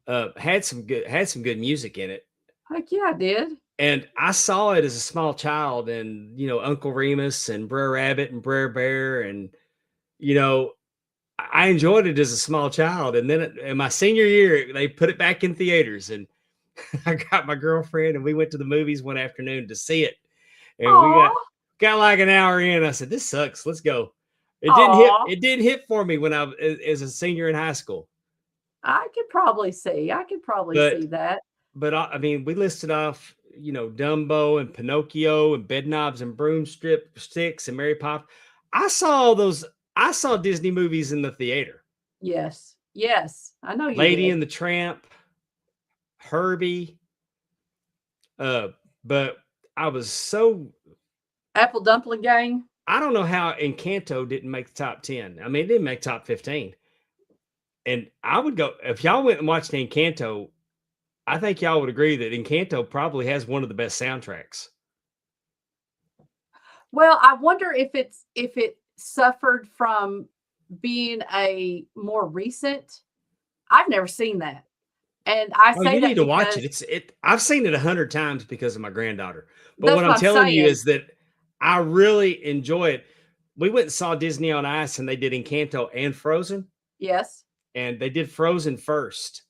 had some good music in it. Heck yeah, I did. And I saw it as a small child, and Uncle Remus and Brer Rabbit and Brer Bear, and I enjoyed it as a small child. And then in my senior year, they put it back in theaters, and I got my girlfriend, and we went to the movies one afternoon to see it. And we got like an hour in. I said, "This sucks. Let's go." It didn't hit for me when I was as a senior in high school. I could probably see that. But I mean, we listed off, Dumbo and Pinocchio and Bedknobs and Broomsticks and Mary Poppins. I saw Disney movies in the theater. Yes, I know you Lady did. and the Tramp, Herbie. But I was so Apple Dumpling Gang. I don't know how Encanto didn't make the top 10. I mean, it didn't make top 15. And I would go, if y'all went and watched Encanto, I think y'all would agree that Encanto probably has one of the best soundtracks. Well, I wonder if it suffered from being a more recent. I've never seen that. And I say you that need to watch it. I've seen it 100 times because of my granddaughter. But what I'm telling you is that I really enjoy it. We went and saw Disney on Ice, and they did Encanto and Frozen. Yes. And they did Frozen first.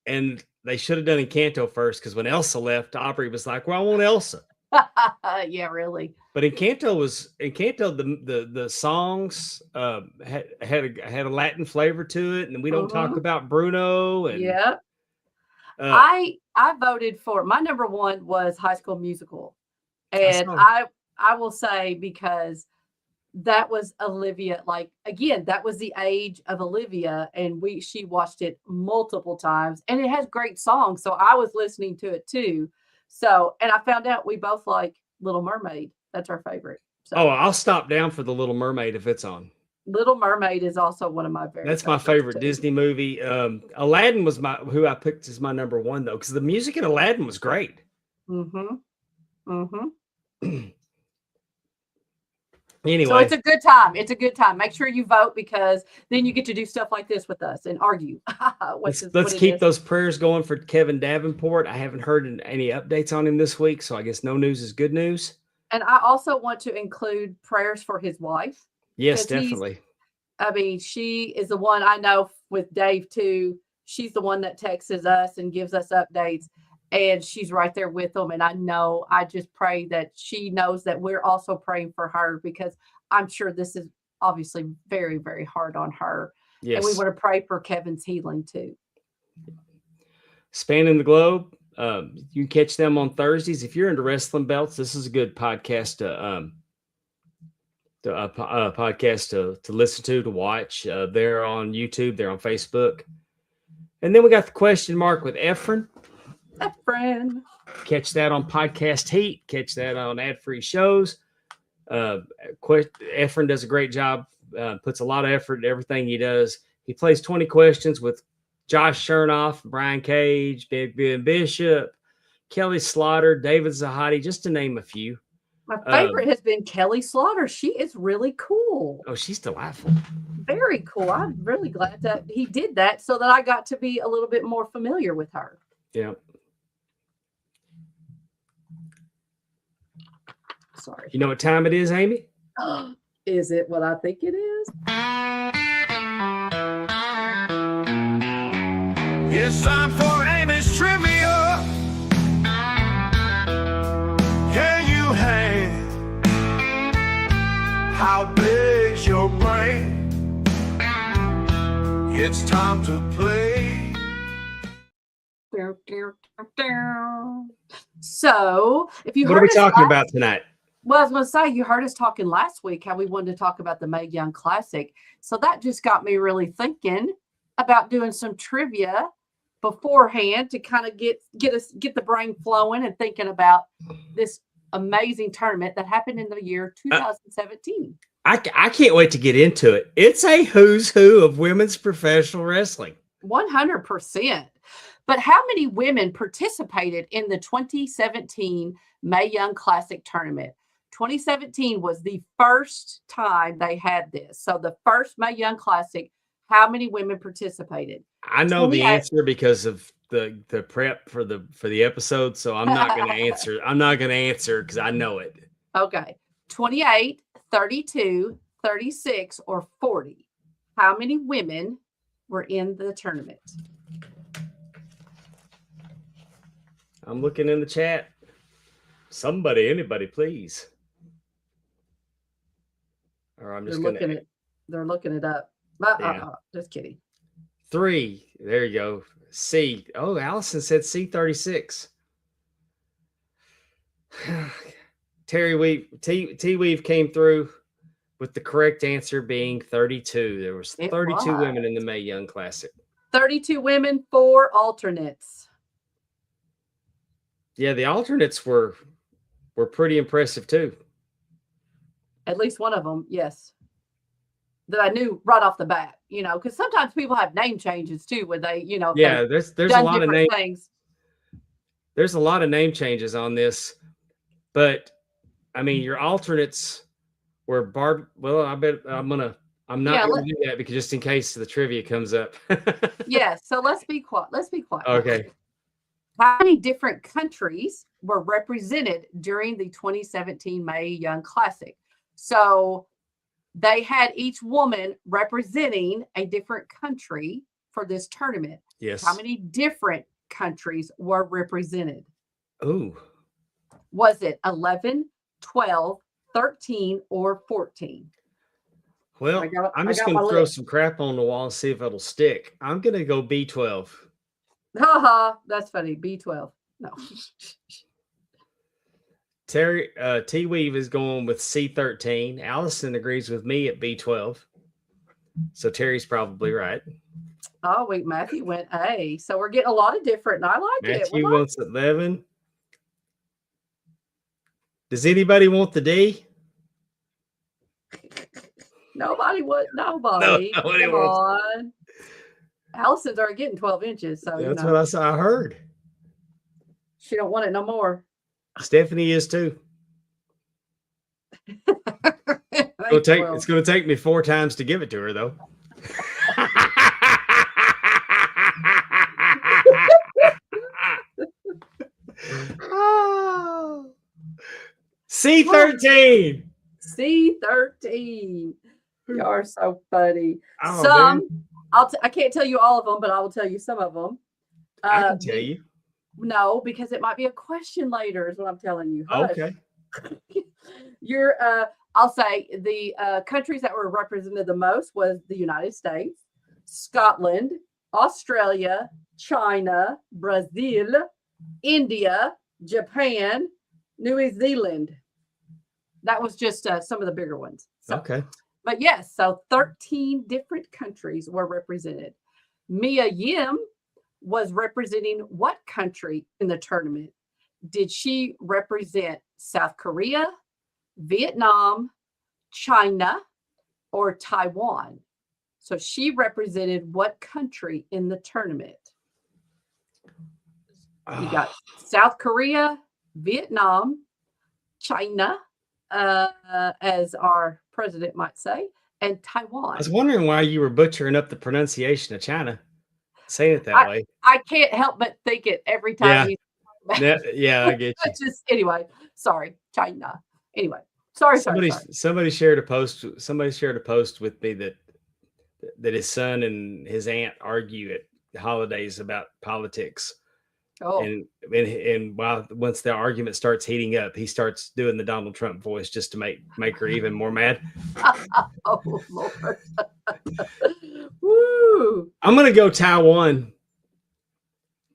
And they should have done Encanto first, because when Elsa left, Aubrey was like, "Well, I want Elsa." Yeah, really. But Encanto, the songs had a Latin flavor to it, and we don't talk about Bruno. And yeah, I voted for my number one was High School Musical, and I will say, because that was Olivia. Like, again, that was the age of Olivia, and she watched it multiple times, and it has great songs. So I was listening to it too. So, and I found out we both like Little Mermaid. That's our favorite. So, I'll stop down for the Little Mermaid if it's on. Little Mermaid is also one of my That's my favorite Disney movie. Aladdin was who I picked as my number one, though, because the music in Aladdin was great. Anyway, So it's a good time. It's a good time. Make sure you vote because then you get to do stuff like this with us and argue. let's keep those prayers going for Kevin Davenport. I haven't heard any updates on him this week, so I guess no news is good news. And I also want to include prayers for his wife. Yes, definitely. I mean, she is the one I know with Dave too. She's the one that texts us and gives us updates, and she's right there with them. And I just pray that she knows that we're also praying for her because I'm sure this is obviously very, very hard on her. Yes. And we want to pray for Kevin's healing too. Spanning the Globe. You can catch them on Thursdays. If you're into wrestling belts, this is a good podcast to listen to watch. They're on YouTube. They're on Facebook. And then we got the question mark with Efren. Catch that on Podcast Heat. Catch that on ad-free shows. Efren does a great job. Puts a lot of effort into everything he does. He plays 20 questions with Josh Chernoff, Brian Cage, Big Ben Bishop, Kelly Slaughter, David Zahadi, just to name a few. My favorite has been Kelly Slaughter. She is really cool. Oh, she's delightful. Very cool. I'm really glad that he did that so that I got to be a little bit more familiar with her. Yeah. Sorry. You know what time it is, Amy? Is it what I think it is? It's time for Amy's trivia. Can you hang? How big's your brain? It's time to play. So, if you What are we talking about tonight? Well, I was going to say, you heard us talking last week how we wanted to talk about the Mae Young Classic. So that just got me really thinking about doing some trivia beforehand to kind of get the brain flowing and thinking about this amazing tournament that happened in the year 2017. I can't wait to get into it. It's a who's who of women's professional wrestling. 100%. But how many women participated in the 2017 Mae Young Classic tournament? 2017 was the first time they had this. So the first Mae Young Classic, how many women participated? I know the answer because of the prep for the episode, so I'm not going to answer. I'm not going to answer because I know it. Okay. 28, 32, 36, or 40. How many women were in the tournament? I'm looking in the chat. Anybody, please. Or I'm just they're looking it up. Just kidding. 3. There you go. C. Oh, Allison said C36. Terry Weave, T Weave came through with the correct answer being 32. There was 32 women in the Mae Young Classic. 32 women, 4 alternates. Yeah, the alternates were pretty impressive too. At least one of them, yes. That I knew right off the bat, because sometimes people have name changes too, where they, Yeah, there's a lot of things. There's a lot of name changes on this, but I mean, your alternates were Barb. Well, I'm not going to do that because just in case the trivia comes up. Yeah, so let's be quiet. Okay. How many different countries were represented during the 2017 Mae Young Classic? So they had each woman representing a different country for this tournament. Yes. How many different countries were represented? Ooh. Was it 11, 12, 13, or 14? Well, I'm just going to throw some crap on the wall and see if it'll stick. I'm going to go B12. Haha, that's funny. B12. No. Terry T Weave is going with C13. Allison agrees with me at B12. So Terry's probably right. Oh, wait, Matthew went A. So we're getting a lot of different, and I like it. Matthew wants 11. Does anybody want the D? Nobody would. Nobody. No, Come on. Allison's already getting 12 inches. So that's what I heard. She don't want it no more. Stephanie is too. think it will. It's gonna take me 4 times to give it to her, though. Oh. C13. C13. You are so funny. Oh, Some, man. I can't tell you all of them, but I will tell you some of them. I can tell you. No, because it might be a question later, is what I'm telling you. Hush. Okay. I'll say the countries that were represented the most was the United States, Scotland, Australia, China, Brazil, India, Japan, New Zealand. That was just some of the bigger ones. So, Okay. but yes, so 13 different countries were represented. Mae Young was representing what country in the tournament? Did she represent South Korea, Vietnam, China, or Taiwan? So she represented what country in the tournament? You got South Korea, Vietnam, China, as our president might say, and Taiwan. I was wondering why you were butchering up the pronunciation of China. Say it that way. I can't help but think it every time. Yeah, I get you. Just anyway, sorry, China. Anyway, sorry. Somebody shared a post. Somebody shared a post with me that his son and his aunt argue at the holidays about politics. Oh. And once the argument starts heating up, he starts doing the Donald Trump voice just to make her even more mad. Oh Lord. Woo. I'm gonna go Taiwan.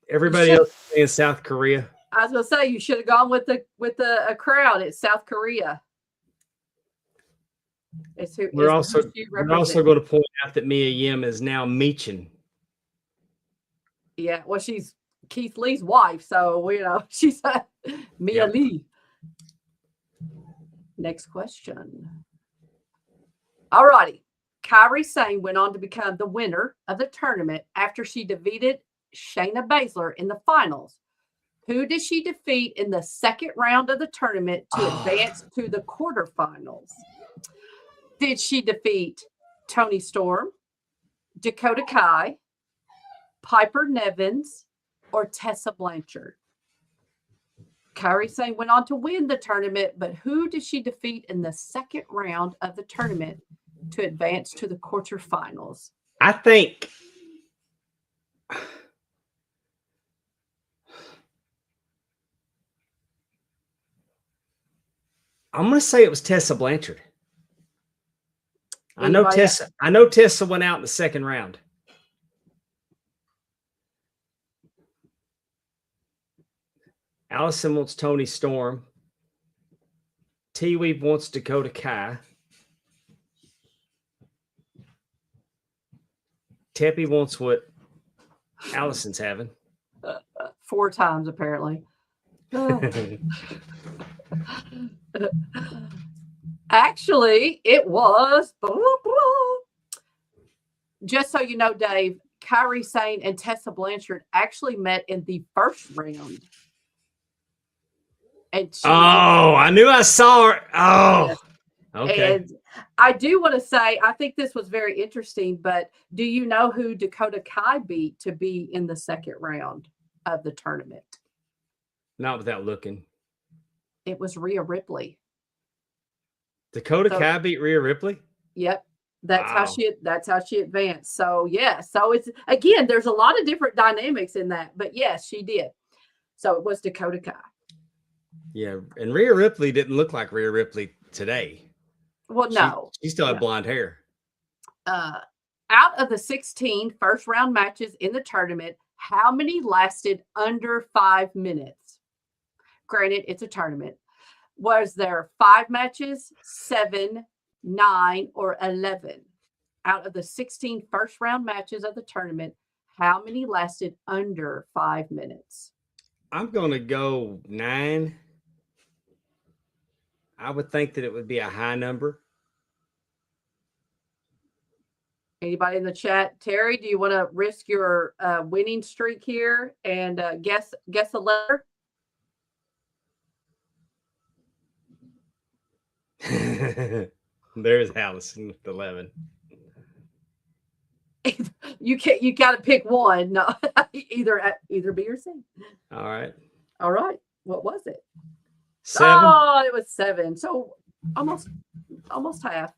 Everybody else is saying South Korea. I was gonna say you should have gone with a crowd. It's South Korea. We're also going to point out that Mae Young is now Meechin. Yeah, well, she's Keith Lee's wife, so she's Mia Lee. Next question. All righty. Kairi Sane went on to become the winner of the tournament after she defeated Shayna Baszler in the finals. Who did she defeat in the second round of the tournament to advance to the quarterfinals? Did she defeat Toni Storm, Dakota Kai, Piper Nevins, or Tessa Blanchard? Kairi Sane went on to win the tournament, but who did she defeat in the second round of the tournament to advance to the quarterfinals? I think I'm going to say it was Tessa Blanchard. I know Tessa went out in the second round. Allison wants Toni Storm. T-Weave wants Dakota Kai. Teppy wants what Allison's having. 4 times, apparently. Actually, it was. Just so you know, Dave, Kairi Sane and Tessa Blanchard actually met in the first round. And I knew I saw her. Oh, yes. Okay. And I do want to say, I think this was very interesting, but do you know who Dakota Kai beat to be in the second round of the tournament? Not without looking. It was Rhea Ripley. Dakota Kai beat Rhea Ripley? Yep. That's how she advanced. So yeah. So it's again, there's a lot of different dynamics in that, but yes, she did. So it was Dakota Kai. Yeah, and Rhea Ripley didn't look like Rhea Ripley today. Well, no. She still had blonde hair. Out of the 16 first round matches in the tournament, how many lasted under 5 minutes? Granted, it's a tournament. Was there 5 matches, 7, 9, or 11? Out of the 16 first round matches of the tournament, how many lasted under 5 minutes? I'm going to go 9. I would think that it would be a high number. Anybody in the chat? Terry, do you want to risk your winning streak here and guess a letter? There's Allison with 11. You got to pick one. No, either B or C. All right. All right. What was it? 7. Oh, it was 7. So almost half.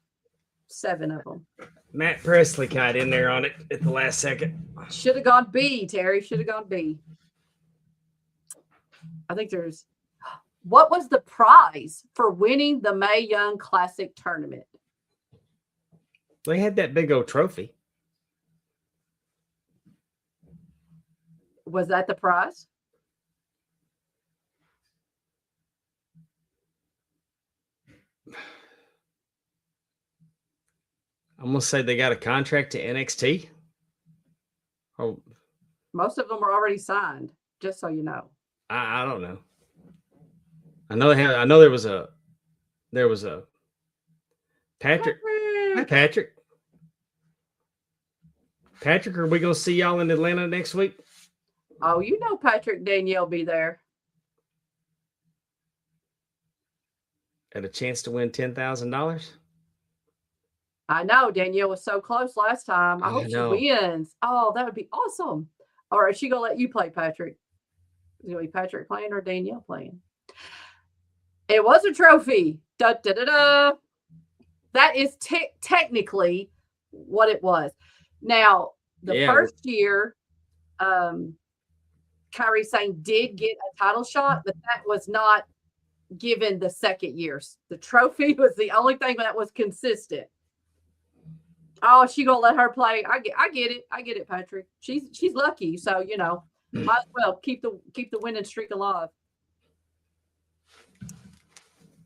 7 of them. Matt Presley got in there on it at the last second. Should have gone B, Terry. Should have gone B. I think there's. What was the prize for winning the Mae Young Classic tournament? They had that big old trophy. Was that the prize? I'm going to say they got a contract to NXT. Oh, Most of them are already signed, just so you know. I don't know. I know there was a Patrick. Hi, Patrick. Patrick, are we going to see y'all in Atlanta next week? Oh, you know Patrick Danielle be there. At a chance to win $10,000? I know Danielle was so close last time. I hope she wins. Oh, that would be awesome. Or is she gonna let you play, Patrick? Is it gonna be Patrick playing or Danielle playing? It was a trophy. Da, da, da, da. That is technically what it was. Now, the first year, Kairi Sane did get a title shot, but that was not given the second years. The trophy was the only thing that was consistent. Oh, she gonna let her play. I get it, Patrick. She's lucky, so you know, might as well keep the winning streak alive.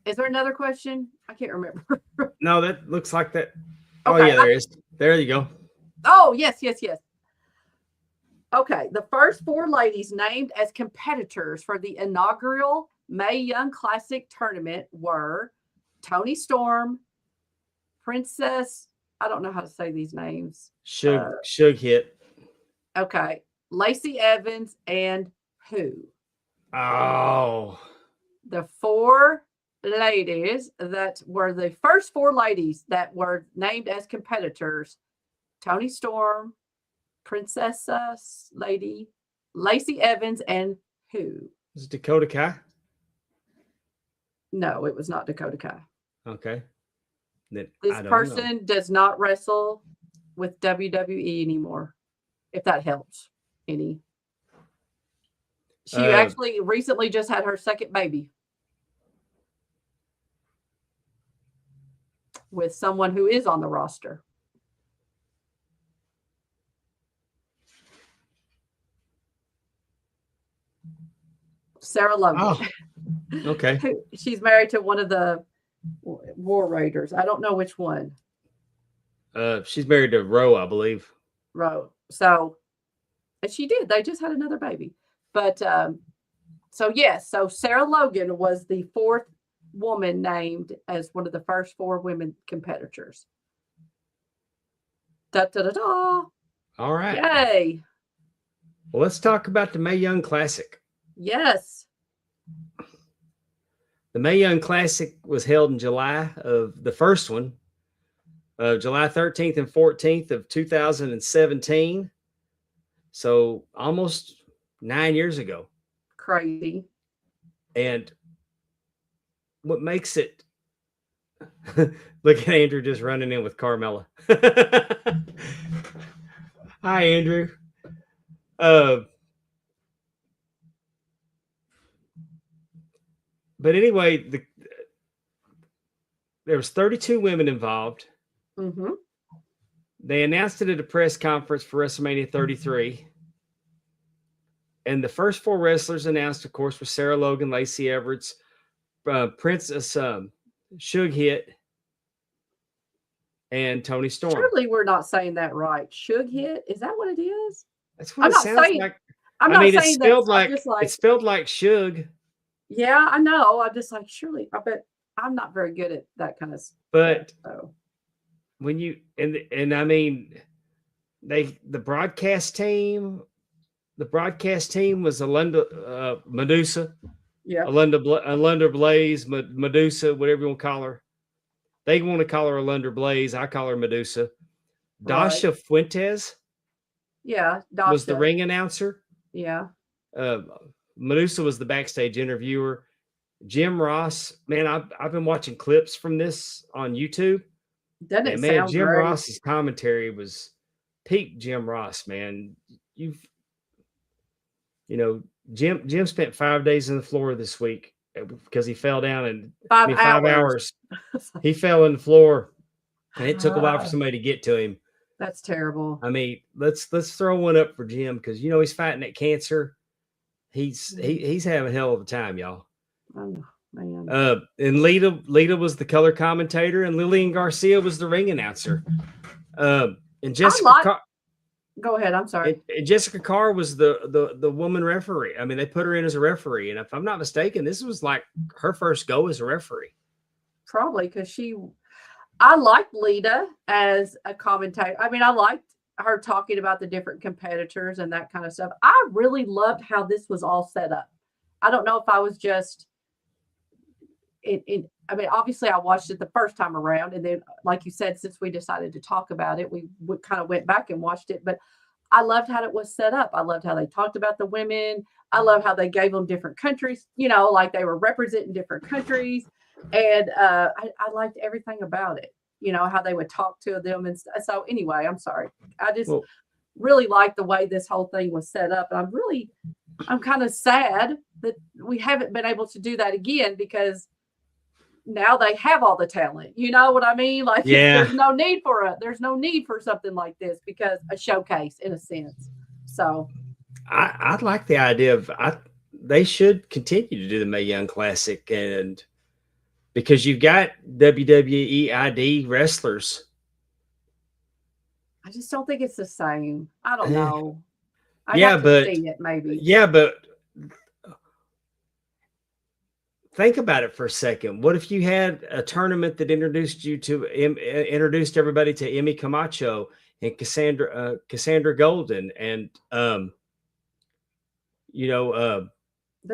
Is there another question? I can't remember. No, that looks like that. Oh Okay, yeah, there is. There you go. Oh yes. Okay, the first 4 ladies named as competitors for the inaugural Mae Young Classic tournament were Toni Storm, Princess. I don't know how to say these names. Shug hit. Okay. Lacey Evans and who? Oh. The 4 ladies that were the first 4 ladies that were named as competitors. Toni Storm, Princess Lady, Lacey Evans, and who? Was it Dakota Kai? No, it was not Dakota Kai. Okay. Then This person does not wrestle with WWE anymore, if that helps any. She actually recently just had her second baby with someone who is on the roster. Sarah Logan. Oh, okay. She's married to one of the War Raiders. I don't know which one. She's married to Roe, I believe. Roe. So, and she did. They just had another baby. But so yes, so Sarah Logan was the 4th woman named as one of the first 4 women competitors. Da da da da. All right. Yay. Well, let's talk about the Mae Young Classic. Yes. The Mae Young Classic was held in July of the first one, July 13th and 14th of 2017. So almost 9 years ago. Crazy. And what makes it, look at Andrew just running in with Carmella. Hi, Andrew. But anyway, there was 32 women involved. Mm-hmm. They announced it at a press conference for WrestleMania 33. And the first 4 wrestlers announced, of course, were Sarah Logan, Lacey Evans, Princess Shug Hit, and Toni Storm. Surely we're not saying that right. Shug Hit? Is that what it is? That's what it sounds like. It's spelled like it's spelled like Shug. Yeah, I know. I'm just like, surely, I bet I'm not very good at that kind of stuff. But so. When you and I mean, the broadcast team was Alunda Medusa. Yeah. Alunda Blaze, Medusa, whatever you want to call her. They want to call her Alundra Blaze. I call her Medusa. Right. Dasha Fuentes Yeah. was the Dasha. ring announcer. Yeah. Medusa was the backstage interviewer. Jim Ross, man, I've been watching clips from this on YouTube. Doesn't it And man, sound Jim great? Ross's commentary was peak Jim Ross, man. Jim spent 5 days on the floor this week because he fell down and 5 5 hours. He fell on the floor, and it took a while for somebody to get to him. That's terrible. I mean, let's throw one up for Jim because he's fighting that cancer. He's having a hell of a time, y'all. Oh, man. And Lita was the color commentator, and Lillian Garcia was the ring announcer. And Jessica Go ahead. I'm sorry. And Jessica Carr was the woman referee. I mean, they put her in as a referee, and if I'm not mistaken, this was like her first go as a referee. Probably because I liked Lita as a commentator. I mean, I liked her talking about the different competitors and that kind of stuff. I really loved how this was all set up. I don't know if I was just I mean, obviously I watched it the first time around, and then, like you said, since we decided to talk about it, we kind of went back and watched it. But I loved how it was set up. I loved how they talked about the women. I love how they gave them different countries, like they were representing different countries. And I liked everything about it, how they would talk to them. And so anyway, I'm sorry. I just really liked the way this whole thing was set up. And I'm kind of sad that we haven't been able to do that again, because now they have all the talent. You know what I mean? Like, there's no need for something like this, because a showcase in a sense. So I like the idea of they should continue to do the Mae Young Classic, and because you've got WWE ID wrestlers. I just don't think it's the same. I don't know. See it maybe. Yeah, but think about it for a second. What if you had a tournament that introduced everybody to Emmy Camacho and Cassandra Golden, and they're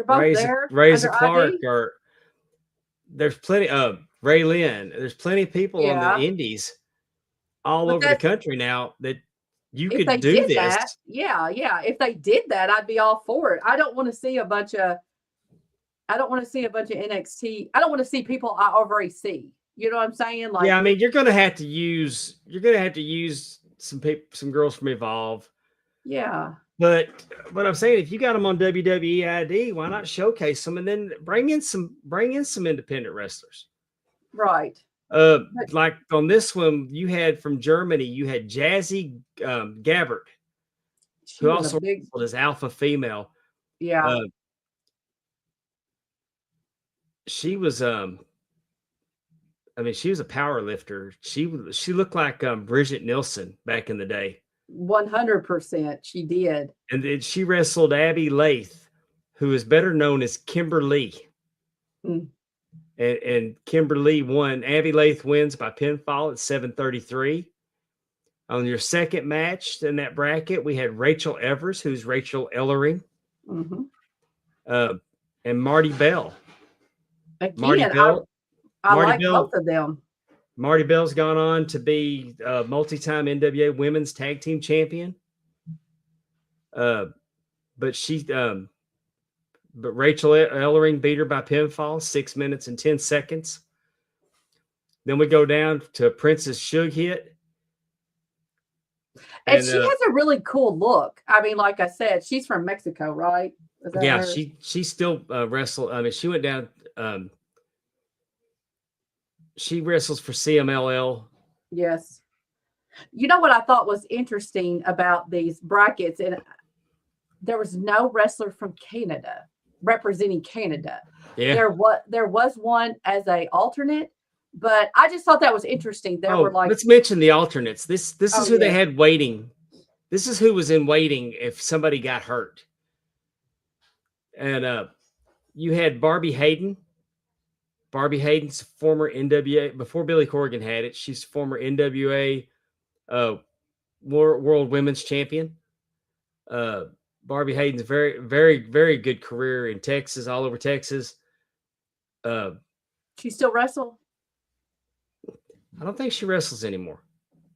both there. Razor Clark, or there's plenty of Ray Lynn. There's plenty of people on the indies all over the country now that you could do this. That, yeah. If they did that, I'd be all for it. I don't want to see a bunch of NXT. I don't want to see people I already see. You know what I'm saying? Like, I mean, you're gonna have to use some girls from Evolve. Yeah. But what I'm saying, if you got them on WWE ID, why not showcase them and then bring in some independent wrestlers? Right. Like on this one, you had from Germany, you had Jazzy Gabbert, who also wrestled as alpha female. Yeah. She was she was a power lifter. She looked like Bridget Nielsen back in the day. 100%, she did. And then she wrestled Abby Lath, who is better known as Kimberly. And Kimberly won. Abby Lath wins by pinfall at 7:33. On your second match in that bracket, we had Rachel Evers, who's Rachel Ellering, and Marty Bell. Again, I like both of them. Marty Bell's gone on to be multi-time NWA Women's Tag Team Champion. But Rachel Ellering beat her by pinfall, 6 minutes and 10 seconds. Then we go down to Princess Suge Hit. And she has a really cool look. I mean, like I said, she's from Mexico, right? Yeah, she still wrestled. I mean, she went down. She wrestles for CMLL. Yes. You know what I thought was interesting about these brackets, and there was no wrestler from Canada representing Canada. Yeah. There was one as a alternate, but I just thought that was interesting. Let's mention the alternates. This is who they had waiting. This is who was in waiting if somebody got hurt. And you had Barbie Hayden. Barbie Hayden's former NWA, before Billy Corgan had it, she's former NWA World Women's Champion. Barbie Hayden's very, very, very good career in Texas, all over Texas. She still wrestle? I don't think she wrestles anymore.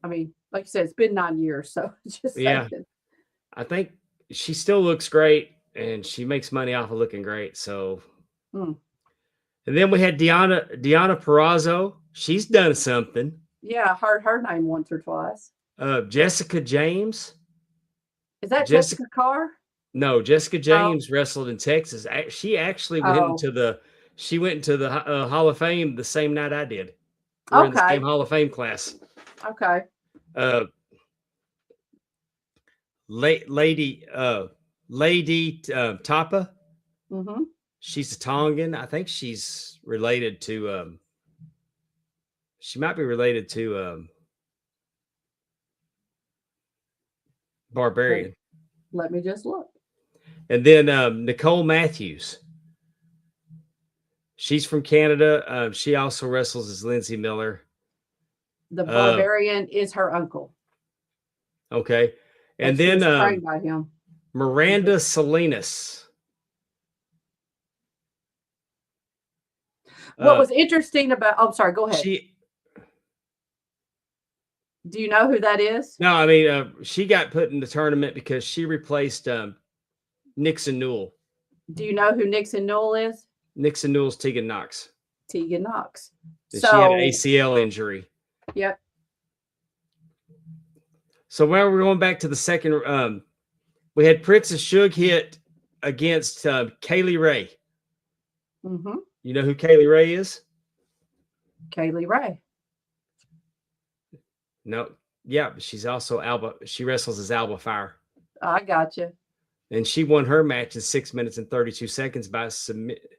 I mean, like you said, it's been 9 years, so just Yeah. saying. I think she still looks great, and she makes money off of looking great. So, Hmm. and then we had Diana Perazzo. She's done something. Yeah, I heard her name once or twice. Jessica James. Is that Jessica- Jessica Carr? No, Jessica James wrestled in Texas. She actually went Oh. into the Hall of Fame the same night I did. We're in the Okay. same Hall of Fame class. Okay. Lady Tapa. Mm-hmm. She's a Tongan. I think she's related to she might be related to Barbarian. Let me just look. And then Nicole Matthews. She's from Canada. She also wrestles as Lindsay Miller. The Barbarian is her uncle. Okay. And she then was trained by him. Miranda Salinas. What was interesting about? Oh, sorry. Go ahead. Do you know who that is? No, I mean she got put in the tournament because she replaced Nixon Newell. Do you know who Nixon Newell is? Nixon Newell's Tegan Knox. Tegan Knox. So she had an ACL injury. Yep. So when we're going back to the second, we had Princess Shug hit against Kaylee Ray. Mm-hmm. You know who Kaylee Ray is? Kaylee Ray. No, yeah, but she's also Alba. She wrestles as Alba Fire. I got you. And she won her match in 6 minutes and 32 seconds by submit.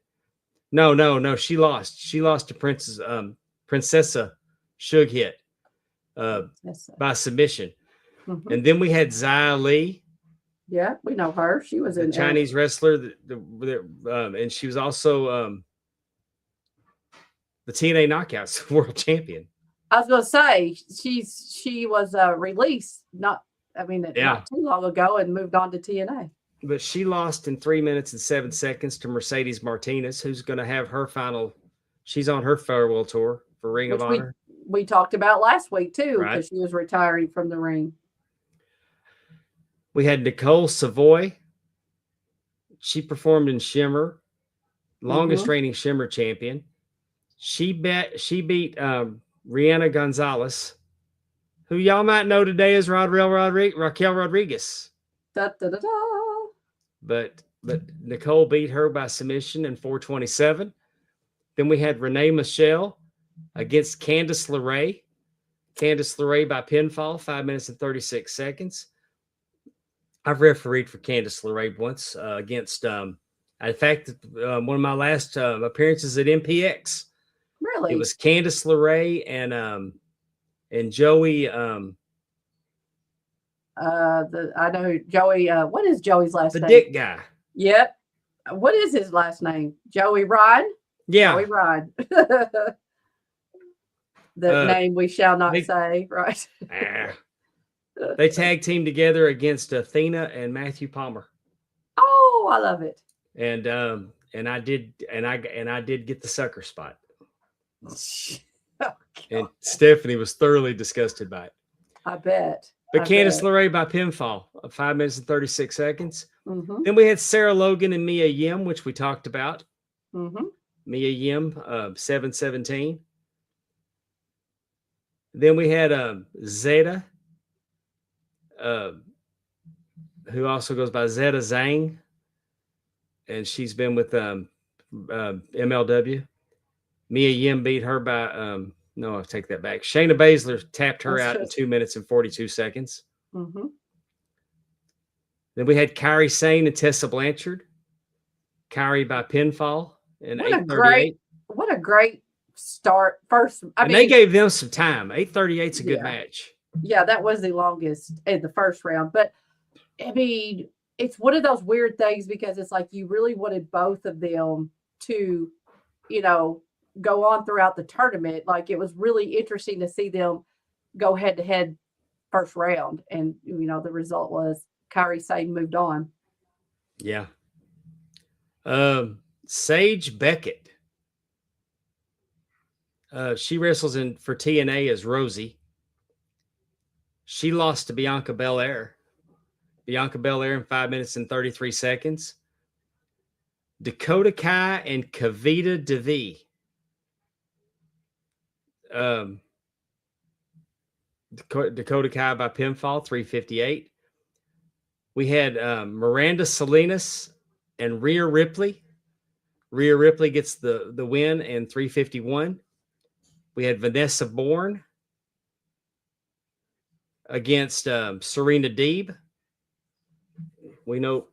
No. She lost. She lost to Princessa Shug hit by submission. Mm-hmm. And then we had Xia Li. Yeah, we know her. She was a Chinese wrestler, and she was also the TNA Knockouts world champion. I was going to say she was released not too long ago and moved on to TNA. But she lost in 3 minutes and 7 seconds to Mercedes Martinez, who's going to have her final. She's on her farewell tour for Ring of Honor. We talked about last week too, because she was retiring from the ring. We had Nicole Savoy. She performed in Shimmer, longest reigning Shimmer champion. She beat Rihanna Gonzalez, who y'all might know today as Raquel Rodriguez. Da, da, da, da. But Nicole beat her by submission in 4:27. Then we had Renee Michelle against Candice LeRae. Candice LeRae by pinfall, 5 minutes and 36 seconds. I've refereed for Candice LeRae once against, in fact, one of my last appearances at MPX. Really? It was Candice LeRae and Joey. I know who Joey. What is Joey's last name? The Dick guy. Yep. What is his last name? Joey Rod? Yeah. Joey Rod. The name we shall not say, right? They tag team together against Athena and Matthew Palmer. Oh, I love it. And I did get the sucker spot. And Stephanie was thoroughly disgusted by it. I bet. But Candice LeRae by pinfall, 5 minutes and 36 seconds. Mm-hmm. Then we had Sarah Logan and Mia Yim, which we talked about. Mm-hmm. Mia Yim, 7:17. Then we had Zeta, who also goes by Zeta Zhang, and she's been with MLW. Mia Yim beat her by no, I'll take that back. Shayna Baszler tapped her out in 2 minutes and 42 seconds. Mm-hmm. Then we had Kairi Sane and Tessa Blanchard. Kairi by pinfall in 8:38. What a great start. They gave them some time. 8:38 is a good match. Yeah, that was the longest in the first round. But I mean, it's one of those weird things because it's like you really wanted both of them to, go on throughout the tournament. Like it was really interesting to see them go head to head first round. And, the result was Kairi Sane moved on. Yeah. Sage Beckett She wrestles for TNA as Rosie. She lost to Bianca Belair. Bianca Belair in 5 minutes and 33 seconds. Dakota Kai and Kavita Devi. Dakota Kai by pinfall, 358. We had Miranda Salinas and Rhea Ripley. Rhea Ripley gets the win in 351. We had Vanessa Bourne against Serena Deeb. We know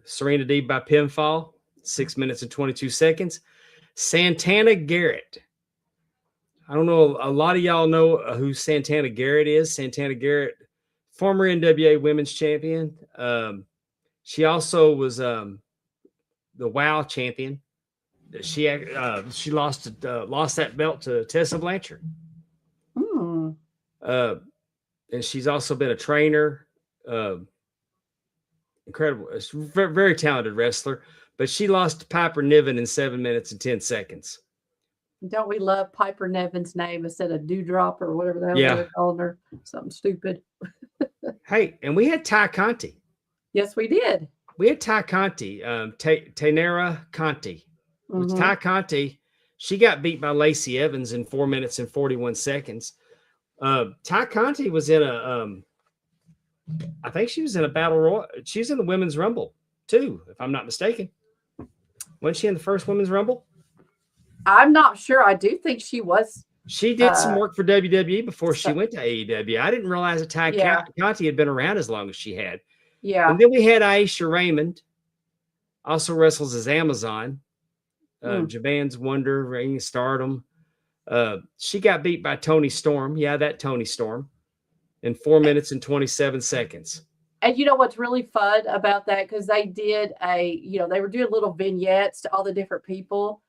Serena Deeb by pinfall, 6 minutes and 22 seconds. Santana Garrett. I don't know. A lot of y'all know who Santana Garrett is. Santana Garrett, former NWA Women's Champion. She also was the WOW champion. She lost that belt to Tessa Blanchard. Hmm. And she's also been a trainer. Incredible. It's very, very talented wrestler. But she lost to Piper Niven in 7 minutes and 10 seconds. Don't we love Piper Nevin's name instead of Dewdrop or whatever the hell they were calling her? Something stupid. Hey, and we had Ty Conti. Yes, we did. We had Ty Conti, Tainara Conti. Mhm. Ty Conti, she got beat by Lacey Evans in 4 minutes and 41 seconds. Ty Conti was in I think she was in a battle royal. She was in the Women's Rumble too, if I'm not mistaken. Wasn't she in the first Women's Rumble? I'm not sure. I do think she was. She did some work for WWE before she went to AEW. I didn't realize that Ty Conti had been around as long as she had. Yeah. And then we had Aisha Raymond, also wrestles as Amazon, Japan's Wonder, Ring of Stardom. She got beat by Toni Storm. Yeah, that Toni Storm in 4 minutes and 27 seconds. And you know what's really fun about that? Because they did they were doing little vignettes to all the different people.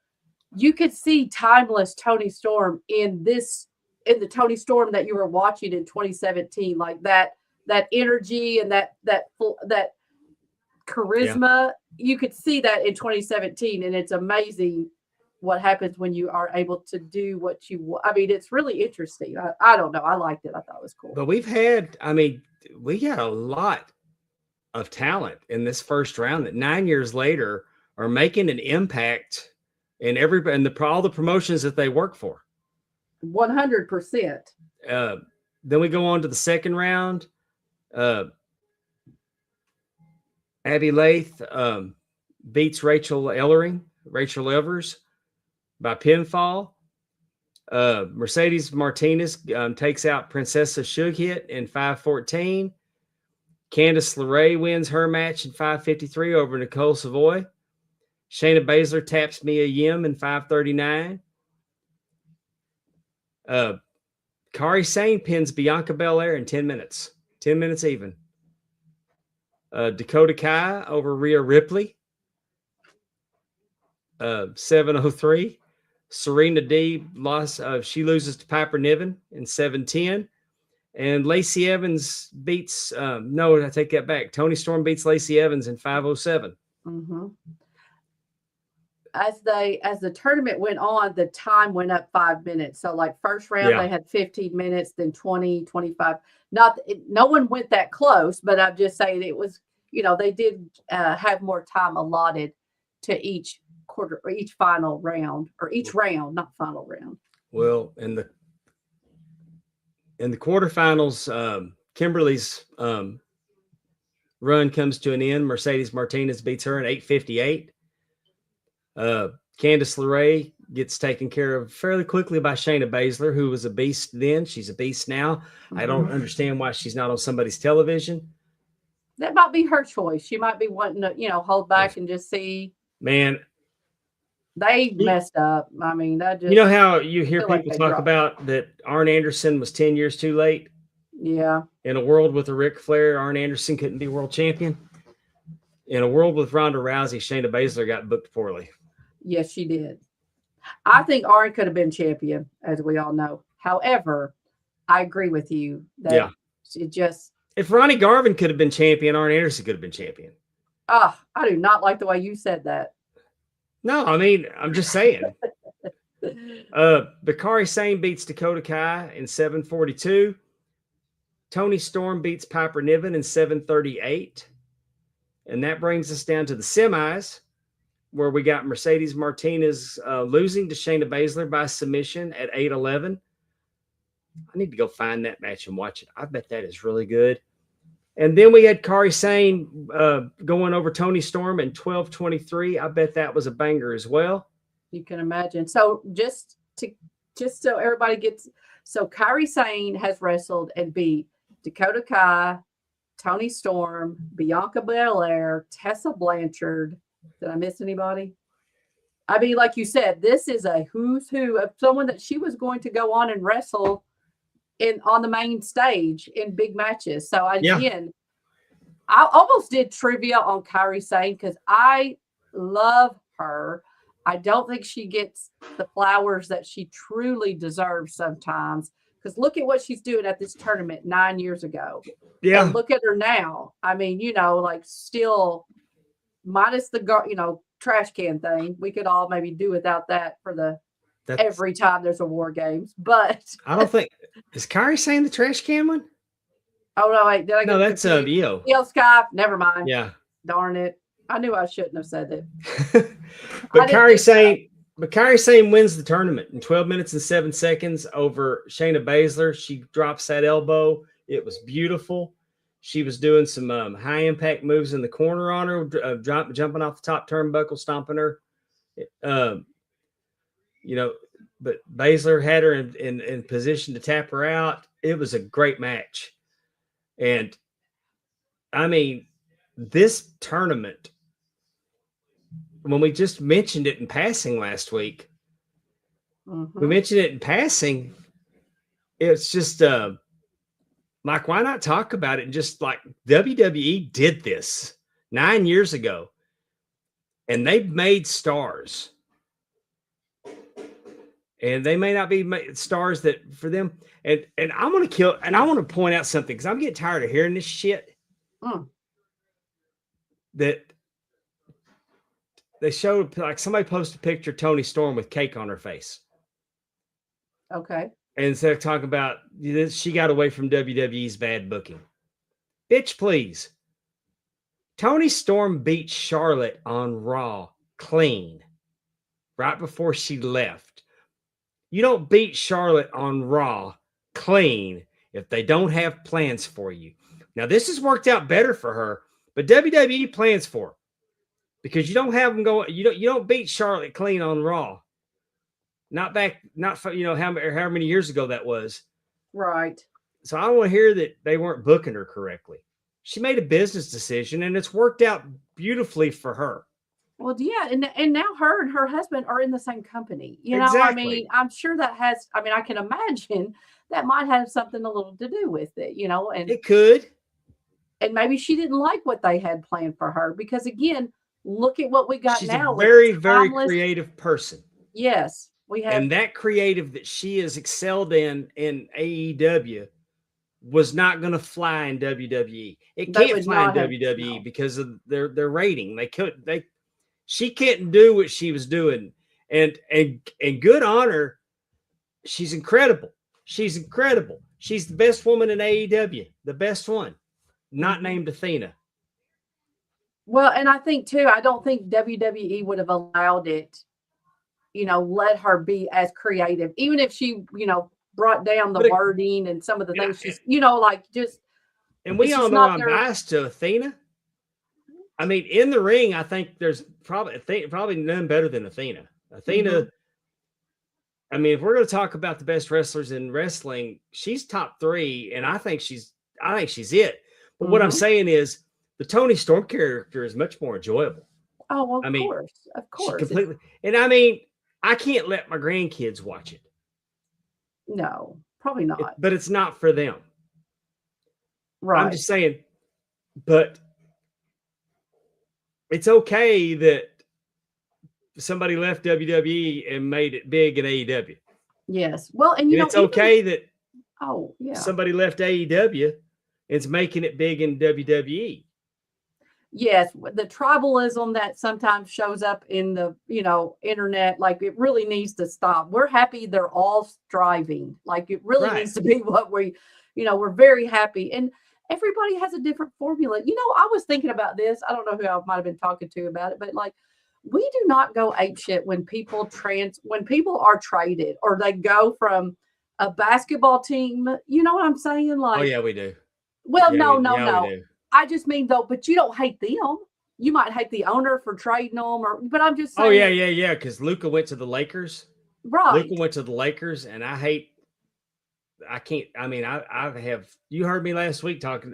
You could see timeless Toni Storm in the Toni Storm that you were watching in 2017, like that energy and that charisma. Yeah. You could see that in 2017, and it's amazing what happens when you are able to do what you want. I mean, it's really interesting. I don't know. I liked it. I thought it was cool. But we got a lot of talent in this first round that 9 years later are making an impact in all the promotions that they work for. 100%. Then we go on to the second round. Abby Lath beats Rachel Evers by pinfall. Mercedes Martinez takes out Princessa Sughit in 5:14. Candice LeRae wins her match in 5:53 over Nicole Savoy. Shayna Baszler taps Mia Yim in 5:39. Kairi Sane pins Bianca Belair in 10 minutes. 10 minutes even. Dakota Kai over Rhea Ripley. 7:03. Serena Deeb she loses to Piper Niven in 7:10. And Lacey Evans beats I take that back. Toni Storm beats Lacey Evans in 5:07. Mm-hmm. As the tournament went on, the time went up 5 minutes. So like first round, they had 15 minutes, then 20, 25. No one went that close, but I'm just saying it was, they did have more time allotted to each quarter or each final round or each round, not final round. Well, in the quarterfinals, Kimberly's run comes to an end. Mercedes Martinez beats her in 8:58. Candice LeRae gets taken care of fairly quickly by Shayna Baszler, who was a beast then. She's a beast now. Mm-hmm. I don't understand why she's not on somebody's television. That might be her choice. She might be wanting to, hold back and just see. Man, they messed up. I mean, that just. You know how you hear people talk about that Arn Anderson was 10 years too late? Yeah. In a world with a Ric Flair, Arn Anderson couldn't be world champion. In a world with Ronda Rousey, Shayna Baszler got booked poorly. Yes, she did. I think Arn could have been champion, as we all know. However, I agree with you that it just. If Ronnie Garvin could have been champion, Arn Anderson could have been champion. I do not like the way you said that. No, I mean, I'm just saying. Bakari Sane beats Dakota Kai in 7:42. Tony Storm beats Piper Niven in 7:38. And that brings us down to the semis, where we got Mercedes Martinez losing to Shayna Baszler by submission at 8:11. I need to go find that match and watch it. I bet that is really good. And then we had Kari Sane going over Tony Storm in 12:23. I bet that was a banger as well. You can imagine. So just so everybody gets, so Kari Sane has wrestled and beat Dakota Kai, Tony Storm, Bianca Belair, Tessa Blanchard. Did I miss anybody? I mean, like you said, this is a who's who of someone that she was going to go on and wrestle on the main stage in big matches. So again, I almost did trivia on Kari Sane because I love her. I don't think she gets the flowers that she truly deserves sometimes. Because look at what she's doing at this tournament 9 years ago. Yeah. And look at her now. I mean, like still minus the, trash can thing. We could all maybe do without that for every time there's a War Games. But I don't think, is Kari saying the trash can one? Oh, no, wait. Did I No, that's Io. Io Sky. Never mind. Yeah. Darn it. I knew I shouldn't have said that. But Kari Sane wins the tournament in 12 minutes and 7 seconds over Shayna Baszler. She drops that elbow. It was beautiful. She was doing some high impact moves in the corner on her, jumping off the top turnbuckle, stomping her. But Baszler had her in position to tap her out. It was a great match. And I mean, this tournament, when we just mentioned it in passing last week, we mentioned it in passing. It's just like, why not talk about it? Just like WWE did this 9 years ago, and they've made stars. And they may not be stars that for them. And I want to point out something because I'm getting tired of hearing this shit. That they showed, like, somebody posted a picture of Tony Storm with cake on her face. Okay. And instead of talking about she got away from WWE's bad booking. Bitch, please. Tony Storm beat Charlotte on Raw clean right before she left. You don't beat Charlotte on Raw clean if they don't have plans for you. Now, this has worked out better for her, but WWE plans for her because you don't have them going. You don't beat Charlotte clean on Raw. Not how many years ago that was. Right. So I don't want to hear that they weren't booking her correctly. She made a business decision, and it's worked out beautifully for her. Well, yeah, and now her and her husband are in the same company. Exactly. I mean, I'm sure that has. I mean, I can imagine that might have something a little to do with it. And it could. And maybe she didn't like what they had planned for her because, again, look at what we got She's now. She's a very, very creative person. Yes, we have. And that creative that she has excelled in AEW was not going to fly in WWE. It can't fly in WWE because of their rating. She couldn't do what she was doing. And good on her. She's incredible. She's incredible. She's the best woman in AEW. The best one. Not named Athena. Well, and I think too, I don't think WWE would have allowed it, let her be as creative, even if she, brought down the wording and some of the things she's, And we all know I'm biased to Athena. I mean, in the ring, I think there's probably none better than Athena. Athena, I mean, if we're going to talk about the best wrestlers in wrestling, she's top 3, and I think she's it. But what I'm saying is the Tony Storm character is much more enjoyable. Oh, well, of course. Completely. And I mean, I can't let my grandkids watch it. No, probably not. But it's not for them. Right. I'm just saying, but it's okay that somebody left WWE and made it big in AEW. Yes. Well, and it's okay that somebody left AEW and is making it big in WWE. yes, the tribalism that sometimes shows up in the, internet, like it really needs to stop. We're happy they're all striving. Like it really Right. needs to be what we're very happy. And everybody has a different formula. I was thinking about this. I don't know who I might have been talking to about it, but like we do not go apeshit when people are traded or they go from a basketball team. You know what I'm saying? Oh Like, yeah, we do. well, Yeah, no, we no. do. I just mean though, but you don't hate them. You might hate the owner for trading them, but I'm just saying. Oh yeah. Because Luka went to the Lakers. Right. Luka went to the Lakers, and I can't. I mean, I have. You heard me last week talking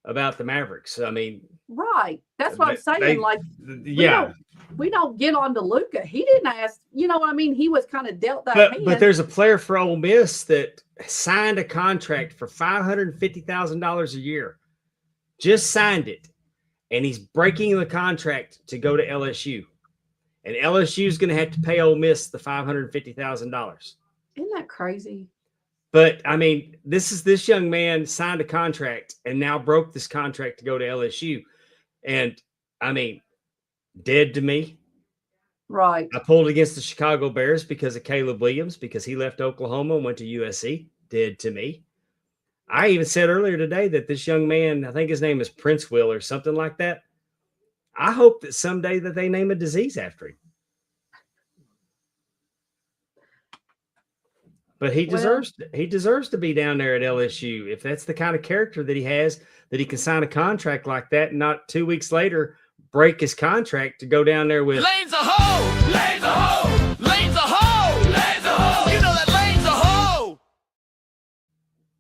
about the Mavericks. I mean, Right. That's what I'm saying. they- Like, yeah. we don't get on to Luka. He didn't ask. You know what I mean? He was kind of dealt that But hand. there's a player for Ole Miss that signed a contract for $550,000 a year. Just signed it, and he's breaking the contract to go to LSU, and LSU is going to have to pay Ole Miss the $550,000. Isn't that crazy? But I mean, this young man signed a contract and now broke this contract to go to LSU, and I mean, dead to me. Right. I pulled against the Chicago Bears because of Caleb Williams, because he left Oklahoma and went to USC. Dead to me. I even said earlier today that this young man, I think his name is Prince Will or something like that. I hope that someday that they name a disease after him. But he deserves to be down there at LSU. If that's the kind of character that he has, that he can sign a contract like that and not 2 weeks later break his contract to go down there with Lane's a hoe! Lane's a hoe! Lane's a hoe! Lane's a hoe! You know that Lane's a hoe!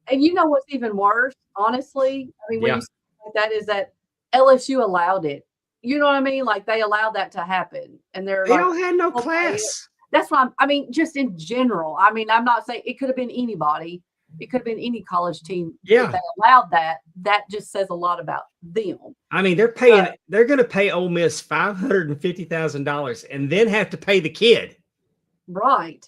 And you know what's even worse, honestly? I mean, when Yeah. you say like that, is that LSU allowed it. You know what I mean? Like they allowed that to happen. And they're they like, don't have no okay. class. That's why I mean, just in general. I mean, I'm not saying it could have been anybody. It could have been any college team. Yeah. If they allowed that, that just says a lot about them. I mean, they're going to pay Ole Miss $550,000 and then have to pay the kid. Right.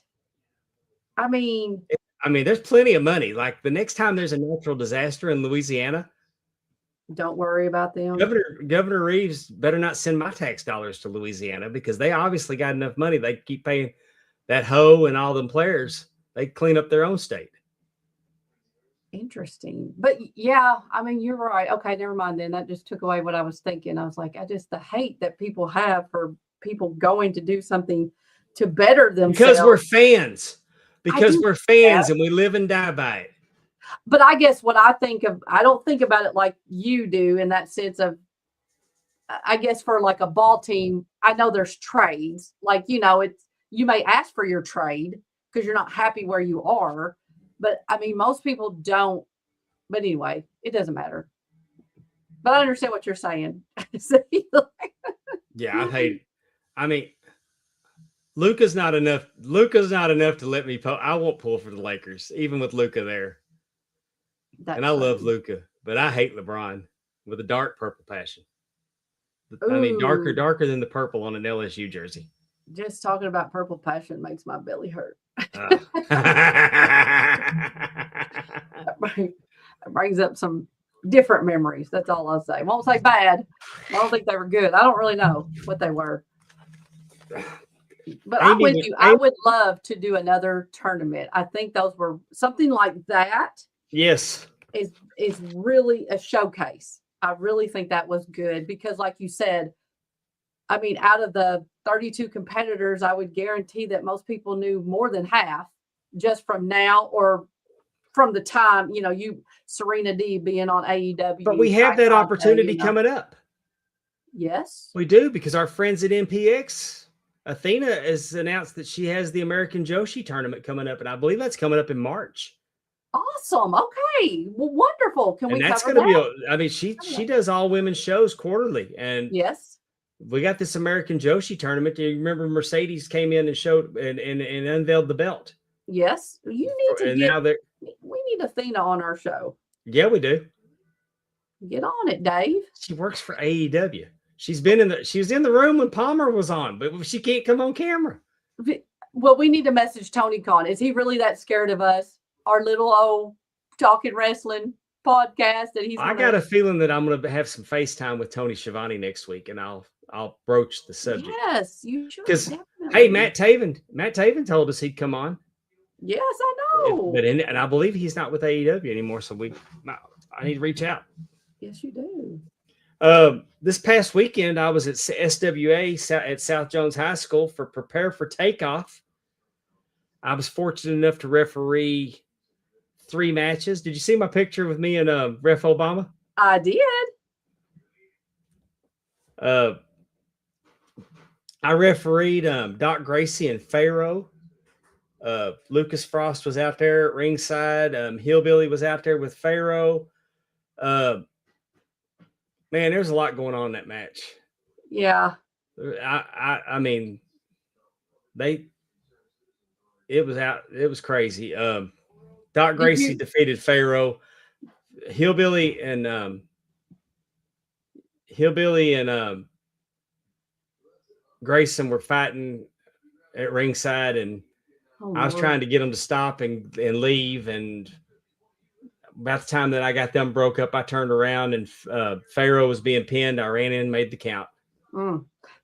I mean, there's plenty of money. Like the next time there's a natural disaster in Louisiana, don't worry about them. Governor Reeves better not send my tax dollars to Louisiana, because they obviously got enough money. They keep paying that hoe and all them players. They clean up their own state. Interesting. But yeah, I mean, you're right. Okay, never mind then. That just took away what I was thinking. I was like, the hate that people have for people going to do something to better themselves. Because we're fans. Because we're fans that. And we live and die by it. But I guess what I think of, I don't think about it like you do in that sense of, I guess for like a ball team, I know there's trades. Like, you may ask for your trade because you're not happy where you are. But I mean, most people don't. But anyway, it doesn't matter. But I understand what you're saying. Yeah, I hate it. I mean, Luka's not enough. Luka's not enough to let me pull. I won't pull for the Lakers, even with Luka there. And I love Luka, but I hate LeBron with a dark purple passion. I mean, darker than the purple on an LSU jersey. Just talking about purple passion makes my belly hurt. It brings up some different memories. That's all I'll say. I won't say bad. I don't think they were good. I don't really know what they were. But I'm with you. I would love to do another tournament. I think those were something like that. Yes. Is really a showcase. I really think that was good because, like you said, I mean, out of the 32 competitors, I would guarantee that most people knew more than half just from now or from the time, Serena D being on AEW. But we have that opportunity coming up. Yes. We do, because our friends at MPX, Athena, has announced that she has the American Joshi tournament coming up, and I believe that's coming up in March. Awesome. Okay. Well, wonderful. Can we that's cover going to that? be, I mean, she does all women's shows quarterly. And yes, we got this American Joshi tournament. Do you remember Mercedes came in and showed and unveiled the belt? Yes. You need to we need Athena on our show. Yeah, we do. Get on it, Dave. She works for AEW. She was in the room when Palmer was on, but she can't come on camera. Well, we need to message Tony Khan. Is he really that scared of us? Our little old Talking Rasslin podcast, and he's. I got a feeling that I'm going to have some FaceTime with Tony Schiavone next week, and I'll broach the subject. Yes, you should. Because Definitely. hey, Matt Taven told us he'd come on. Yes, I know. And I believe he's not with AEW anymore, so I need to reach out. Yes, you do. This past weekend, I was at SWA at South Jones High School for Prepare for Takeoff. I was fortunate enough to referee 3 matches. Did you see my picture with me and Ref Obama? I did. I refereed Doc Gracie and Pharaoh. Lucas Frost was out there at ringside. Hillbilly was out there with Pharaoh. Man, there's a lot going on in that match. Yeah. I mean, it was crazy. Doc Gracie defeated Pharaoh. Hillbilly and Grayson were fighting at ringside, and I was trying to get them to stop and leave. And about the time that I got them broke up, I turned around and Pharaoh was being pinned. I ran in and made the count.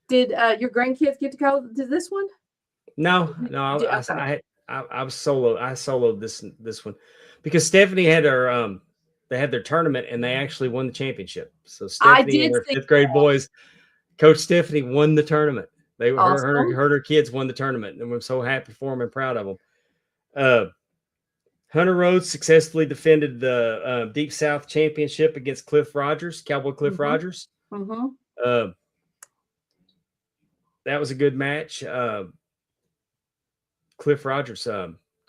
Did your grandkids get to go to this one? No. I was solo. I soloed this one because Stephanie had they had their tournament and they actually won the championship. So Stephanie and her 5th grade boys, Coach Stephanie won the tournament. Her kids won the tournament, and we're so happy for them and proud of them. Hunter Rhodes successfully defended the Deep South Championship against Cliff Rogers, Cowboy Cliff Rogers. That was a good match. Cliff Rogers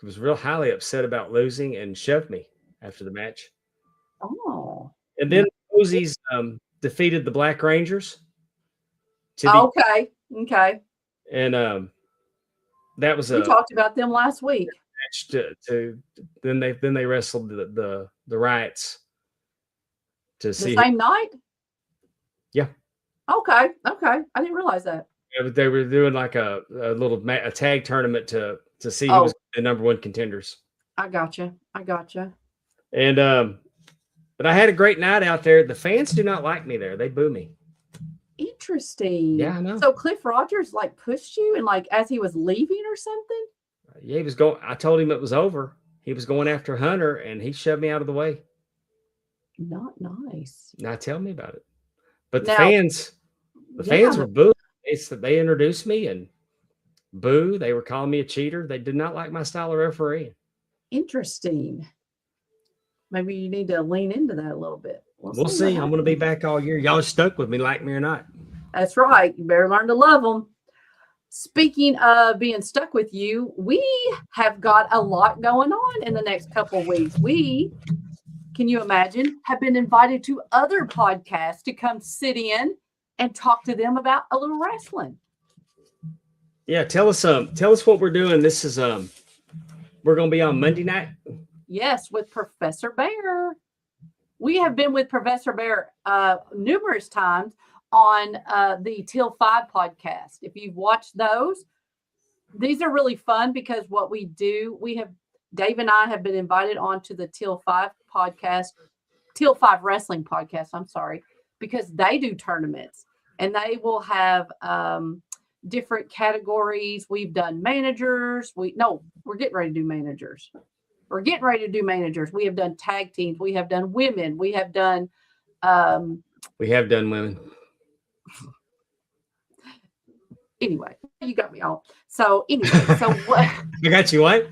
was real highly upset about losing and shoved me after the match. Oh. And then Rosie's defeated the Black Rangers. Okay. And that was we talked about them last week. Then they wrestled the Riots to see the same night. Yeah. Okay. I didn't realize that. They were doing like a little tag tournament to see who was the number 1 contenders. I gotcha. And but I had a great night out there. The fans do not like me there. They boo me. Interesting. Yeah, I know. So Cliff Rogers like pushed you and like as he was leaving or something? Yeah, he was going. I told him it was over. He was going after Hunter and he shoved me out of the way. Not nice. Now tell me about it. But the fans were booing. They introduced me and boo. They were calling me a cheater. They did not like my style of refereeing. Interesting. Maybe you need to lean into that a little bit. We'll see. I'm going to be back all year. Y'all are stuck with me, like me or not. That's right. You better learn to love them. Speaking of being stuck with you, we have got a lot going on in the next couple of weeks. We, can you imagine, have been invited to other podcasts to come sit in and talk to them about a little wrestling. Yeah, tell us what we're doing. This is we're going to be on Monday night. Yes, with Professor Bear. We have been with Professor Bear numerous times on the Till 5 podcast. If you've watched those, these are really fun because what we do, Dave and I have been invited onto the Till 5 podcast, Till 5 Wrestling podcast, I'm sorry, because they do tournaments and they will have different categories. We've done managers. We're getting ready to do managers. We have done tag teams. We have done women. We have done women. Anyway, you got me off. So anyway, what? I got you. What?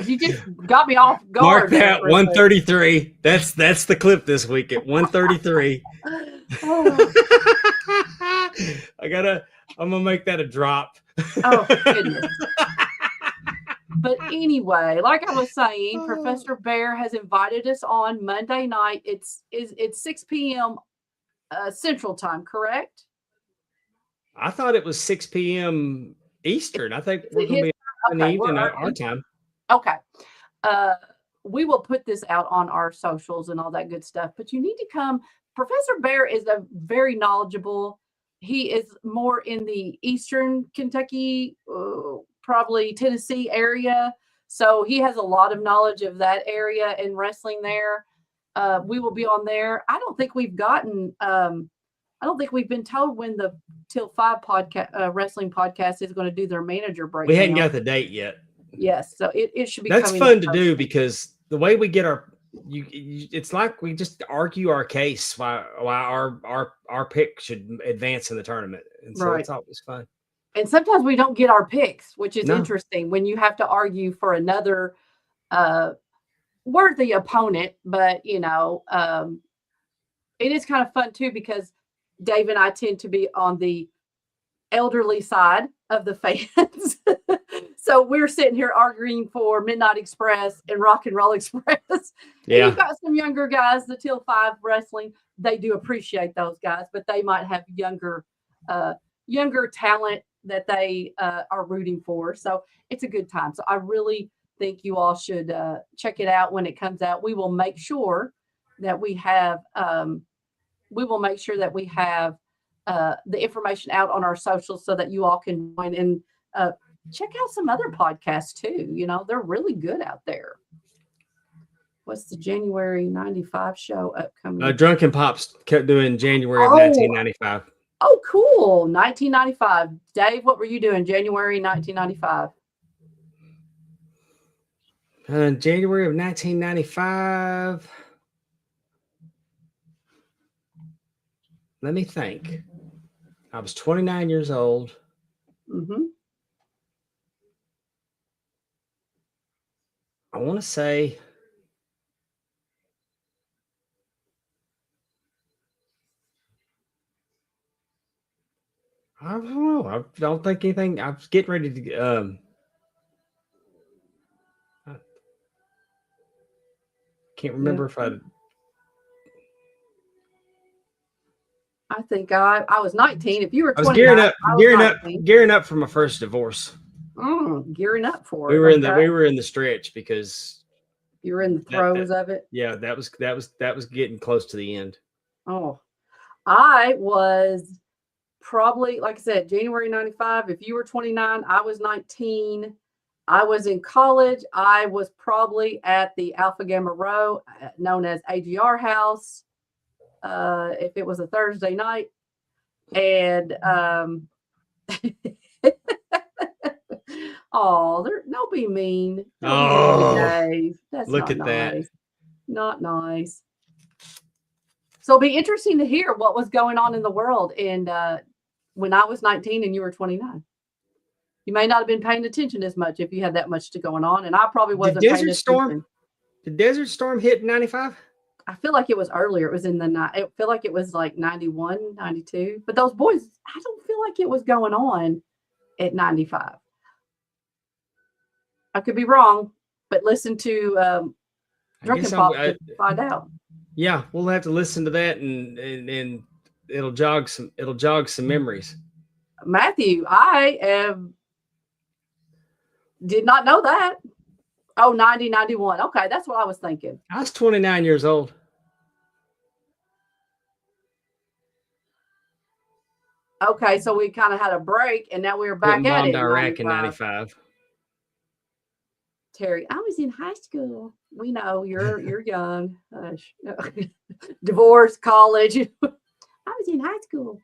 You just got me off guard. Mark that 133. That's the clip this week at 133. I'm gonna make that a drop. Oh goodness. But anyway, like I was saying, Professor Bear has invited us on Monday night. It's 6 p.m. Central Time, correct? I thought it was 6 p.m. Eastern. I think we're going to be in the evening our time. Okay. We will put this out on our socials and all that good stuff, but you need to come. Professor Bear is a very knowledgeable. He is more in the Eastern Kentucky, probably Tennessee area. So he has a lot of knowledge of that area and wrestling there. we will be on there. I don't think we've gotten. I don't think we've been told when the Till 5 podcast wrestling podcast is going to do their manager breakdown. We hadn't got the date yet. Yes, so it should be. That's coming fun up to do because the way we get our, it's like we just argue our case why our pick should advance in the tournament, and so it's always fun. And sometimes we don't get our picks, which is No. interesting when you have to argue for another worthy opponent. But you know, it is kind of fun too because Dave and I tend to be on the elderly side of the fans. So we're sitting here arguing for Midnight Express and Rock and Roll Express. Yeah. And you've got some younger guys, the Till 5 wrestling. They do appreciate those guys, but they might have younger talent that they are rooting for. So it's a good time. So I really think you all should check it out when it comes out. We will make sure that we have the information out on our socials so that you all can join and check out some other podcasts too. You know, they're really good out there. What's the January 95 show upcoming? Drunken Pops kept doing January of 1995. Oh, cool. 1995. Dave, what were you doing January 1995? January of 1995. Let me think. I was 29 years old. Mm-hmm. I want to say I don't know. I don't think anything. I was getting ready to I can't remember if I think I was 19. If you were 29, I was gearing up for my first divorce. Gearing up for We it. were in the stretch because you were in the throes of it. Yeah, that was getting close to the end. Oh, I was probably, like I said, January 95. If you were 29, I was 19. I was in college. I was probably at the Alpha Gamma Rho, known as AGR House, if it was a Thursday night. And don't be mean. Don't be mean, Dave. That's look not at nice. that. Not nice. So it'll be interesting to hear what was going on in the world and when I was 19 and you were 29. You may not have been paying attention as much if you had that much going on, and I probably wasn't paying attention. Did Desert Storm hit 95? I feel like it was earlier. It was in the night. I feel like it was like 91, 92. But those boys, I don't feel like it was going on at 95. I could be wrong, but listen to Drunken Pop to find out. Yeah, we'll have to listen to that, and it'll jog some memories. Matthew, I did not know that. Oh, 90, 91. Okay, that's what I was thinking. I was 29 years old. Okay, so we kind of had a break, and now we're back at it. Iraq in 95. Terry, I was in high school. We know you're young. Divorce, college. I was in high school.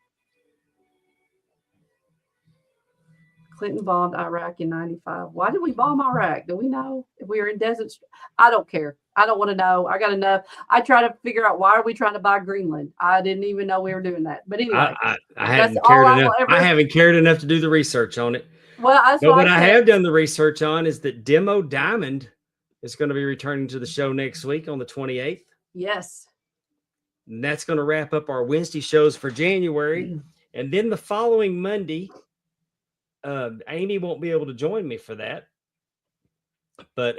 Clinton bombed Iraq in 95. Why did we bomb Iraq? Do we know if we were in desert? I don't care. I don't want to know. I got enough. I try to figure out why are we trying to buy Greenland. I didn't even know we were doing that. But anyway, I haven't cared enough. I haven't cared enough to do the research on it. Well, but what I have done the research on is that Demo Diamond is going to be returning to the show next week on the 28th. Yes. And that's going to wrap up our Wednesday shows for January. And then the following Monday, Amy won't be able to join me for that. But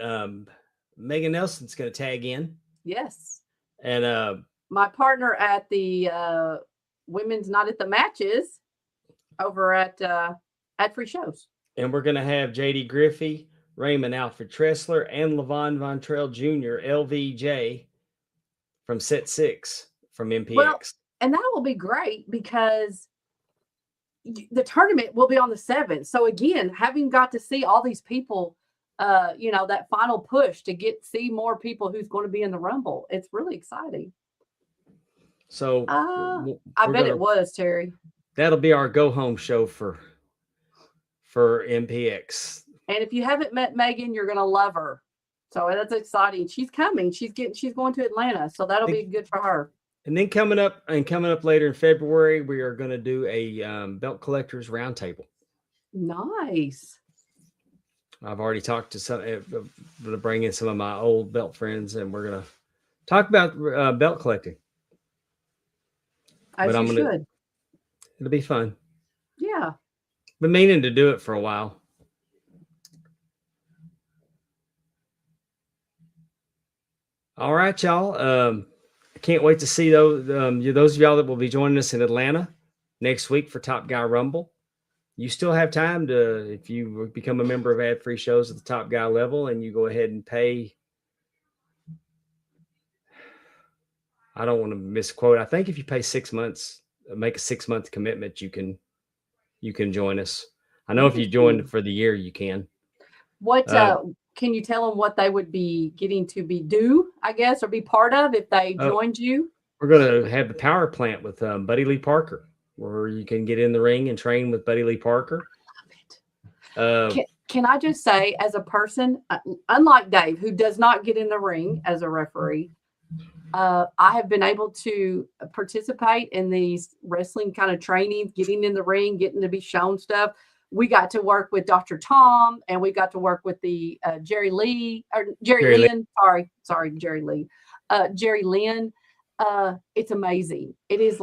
Megan Nelson's going to tag in. Yes. And my partner at the Women's Night at the Matches over at Free Shows. And we're going to have JD Griffey, Raymond Alfred Tressler, and Levon Von Trail Jr., LVJ, from Set 6 from MPX. Well, and that will be great because the tournament will be on the 7th. So again, having got to see all these people that final push to see more people who's going to be in the Rumble. It's really exciting. So I bet it was, Terry. That'll be our go home show for MPX. And if you haven't met Megan, you're going to love her. So that's exciting. She's coming. She's going to Atlanta. So that'll be good for her. And then coming up later in February, we are going to do a belt collectors roundtable. Nice. I've already talked to some, going to bring in some of my old belt friends, and we're going to talk about belt collecting. As you should. It'll be fun. Yeah. Been meaning to do it for a while. All right, y'all. I can't wait to see those of y'all that will be joining us in Atlanta next week for Top Guy Rumble. You still have time to, if you become a member of ad-free shows at the Top Guy level, and you go ahead and pay. I don't want to misquote. I think if you pay 6 months, make a 6-month commitment, you can join us. I know if you join for the year, you can. What can you tell them what they would be getting to be due, I guess, or be part of if they joined you? We're going to have the power plant with Buddy Lee Parker, where you can get in the ring and train with Buddy Lee Parker. I love it. Can I just say, as a person, unlike Dave, who does not get in the ring as a referee, I have been able to participate in these wrestling kind of trainings, getting in the ring, getting to be shown stuff. We got to work with Dr. Tom, and we got to work with the Jerry Lynn. It's amazing. It is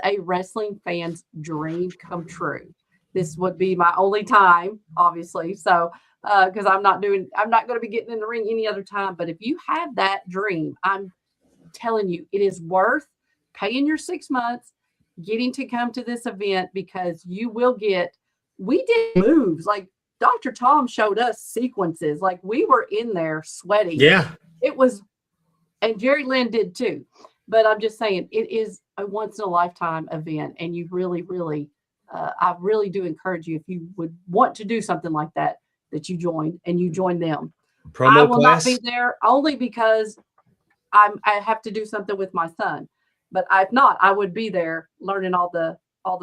a wrestling fan's dream come true. This would be my only time, obviously. So, because I'm not going to be getting in the ring any other time. But if you have that dream, I'm telling you, it is worth paying your 6 months, getting to come to this event, because you will get. We did moves like Dr. Tom showed us sequences. Like we were in there sweating. Yeah, it was, and Jerry Lynn did too. But I'm just saying, it is a once in a lifetime event, and you really, really, I really do encourage you, if you would want to do something like that, that you join them. I will not be there only because I have to do something with my son. But if not, I would be there learning all the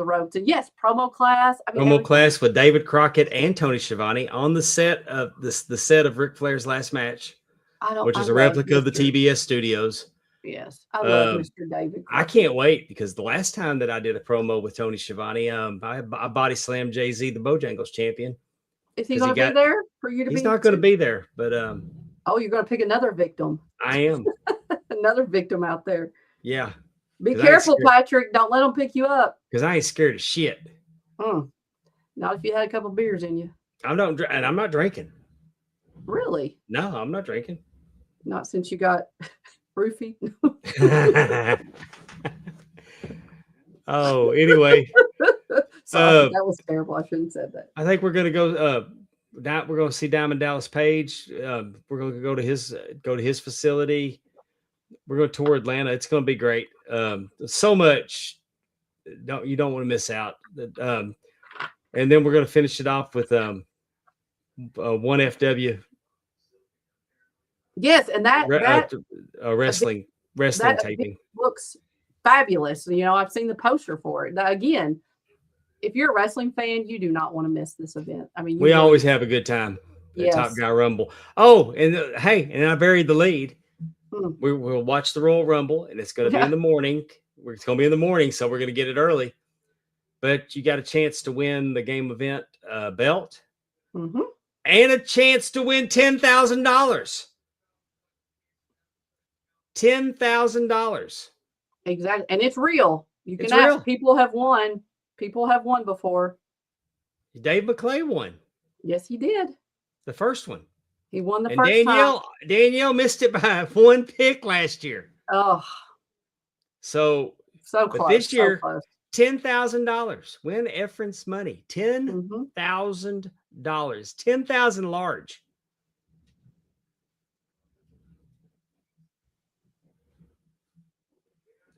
ropes. And yes, promo class. Promo class with David Crockett and Tony Schiavone on the set of the set of Ric Flair's last match, which is a replica of the TBS studios. Yes, I love Mr. David Crockett. I can't wait, because the last time that I did a promo with Tony Schiavone, I body slammed Jay-Z, the Bojangles champion. Is he going to be there for you to be? He's not going to be there, but oh, you're going to pick another victim. I am. Another victim out there. Yeah. Be careful, Patrick. Don't let them pick you up. Because I ain't scared of shit. Not if you had a couple beers in you. I'm not drinking. Really? No, I'm not drinking. Not since you got roofie. Oh, anyway. Sorry, that was terrible. I shouldn't have said that. I think we're gonna go. We're gonna see Diamond Dallas Page. We're gonna go to his facility. We're going to tour Atlanta. It's going to be great. So much. You don't want to miss out. And then we're going to finish it off with 1FW. Yes, and that wrestling taping looks fabulous. I've seen the poster for it. Now, again, if you're a wrestling fan, you do not want to miss this event. We always have a good time at Top Guy Rumble. Oh, and and I buried the lead. We'll watch the Royal Rumble, and it's going to be in the morning. It's going to be in the morning, so we're going to get it early. But you got a chance to win the game event belt, and a chance to win $10,000. $10,000. Exactly, and it's real. You can ask. Real. People have won. People have won before. Dave McClay won. Yes, he did. The first one. He won the first time. Danielle missed it by one pick last year. Oh. So close. But this year, $10,000. Win Efren's money. $10,000. $10,000 large.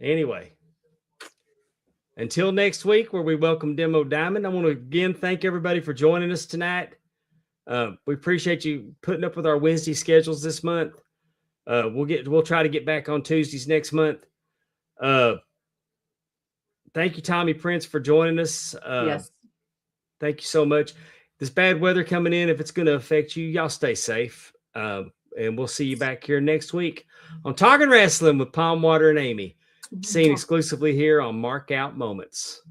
Anyway, until next week, where we welcome Demo Diamond, I want to again thank everybody for joining us tonight. We appreciate you putting up with our Wednesday schedules this month. We'll try to get back on Tuesdays next month. Thank you, Tommy Prince, for joining us. Yes. Thank you so much. This bad weather coming in, if it's going to affect you, y'all stay safe. And we'll see you back here next week on Talking Rasslin with Pondwater and Amy, seen exclusively here on Mark Out Moments.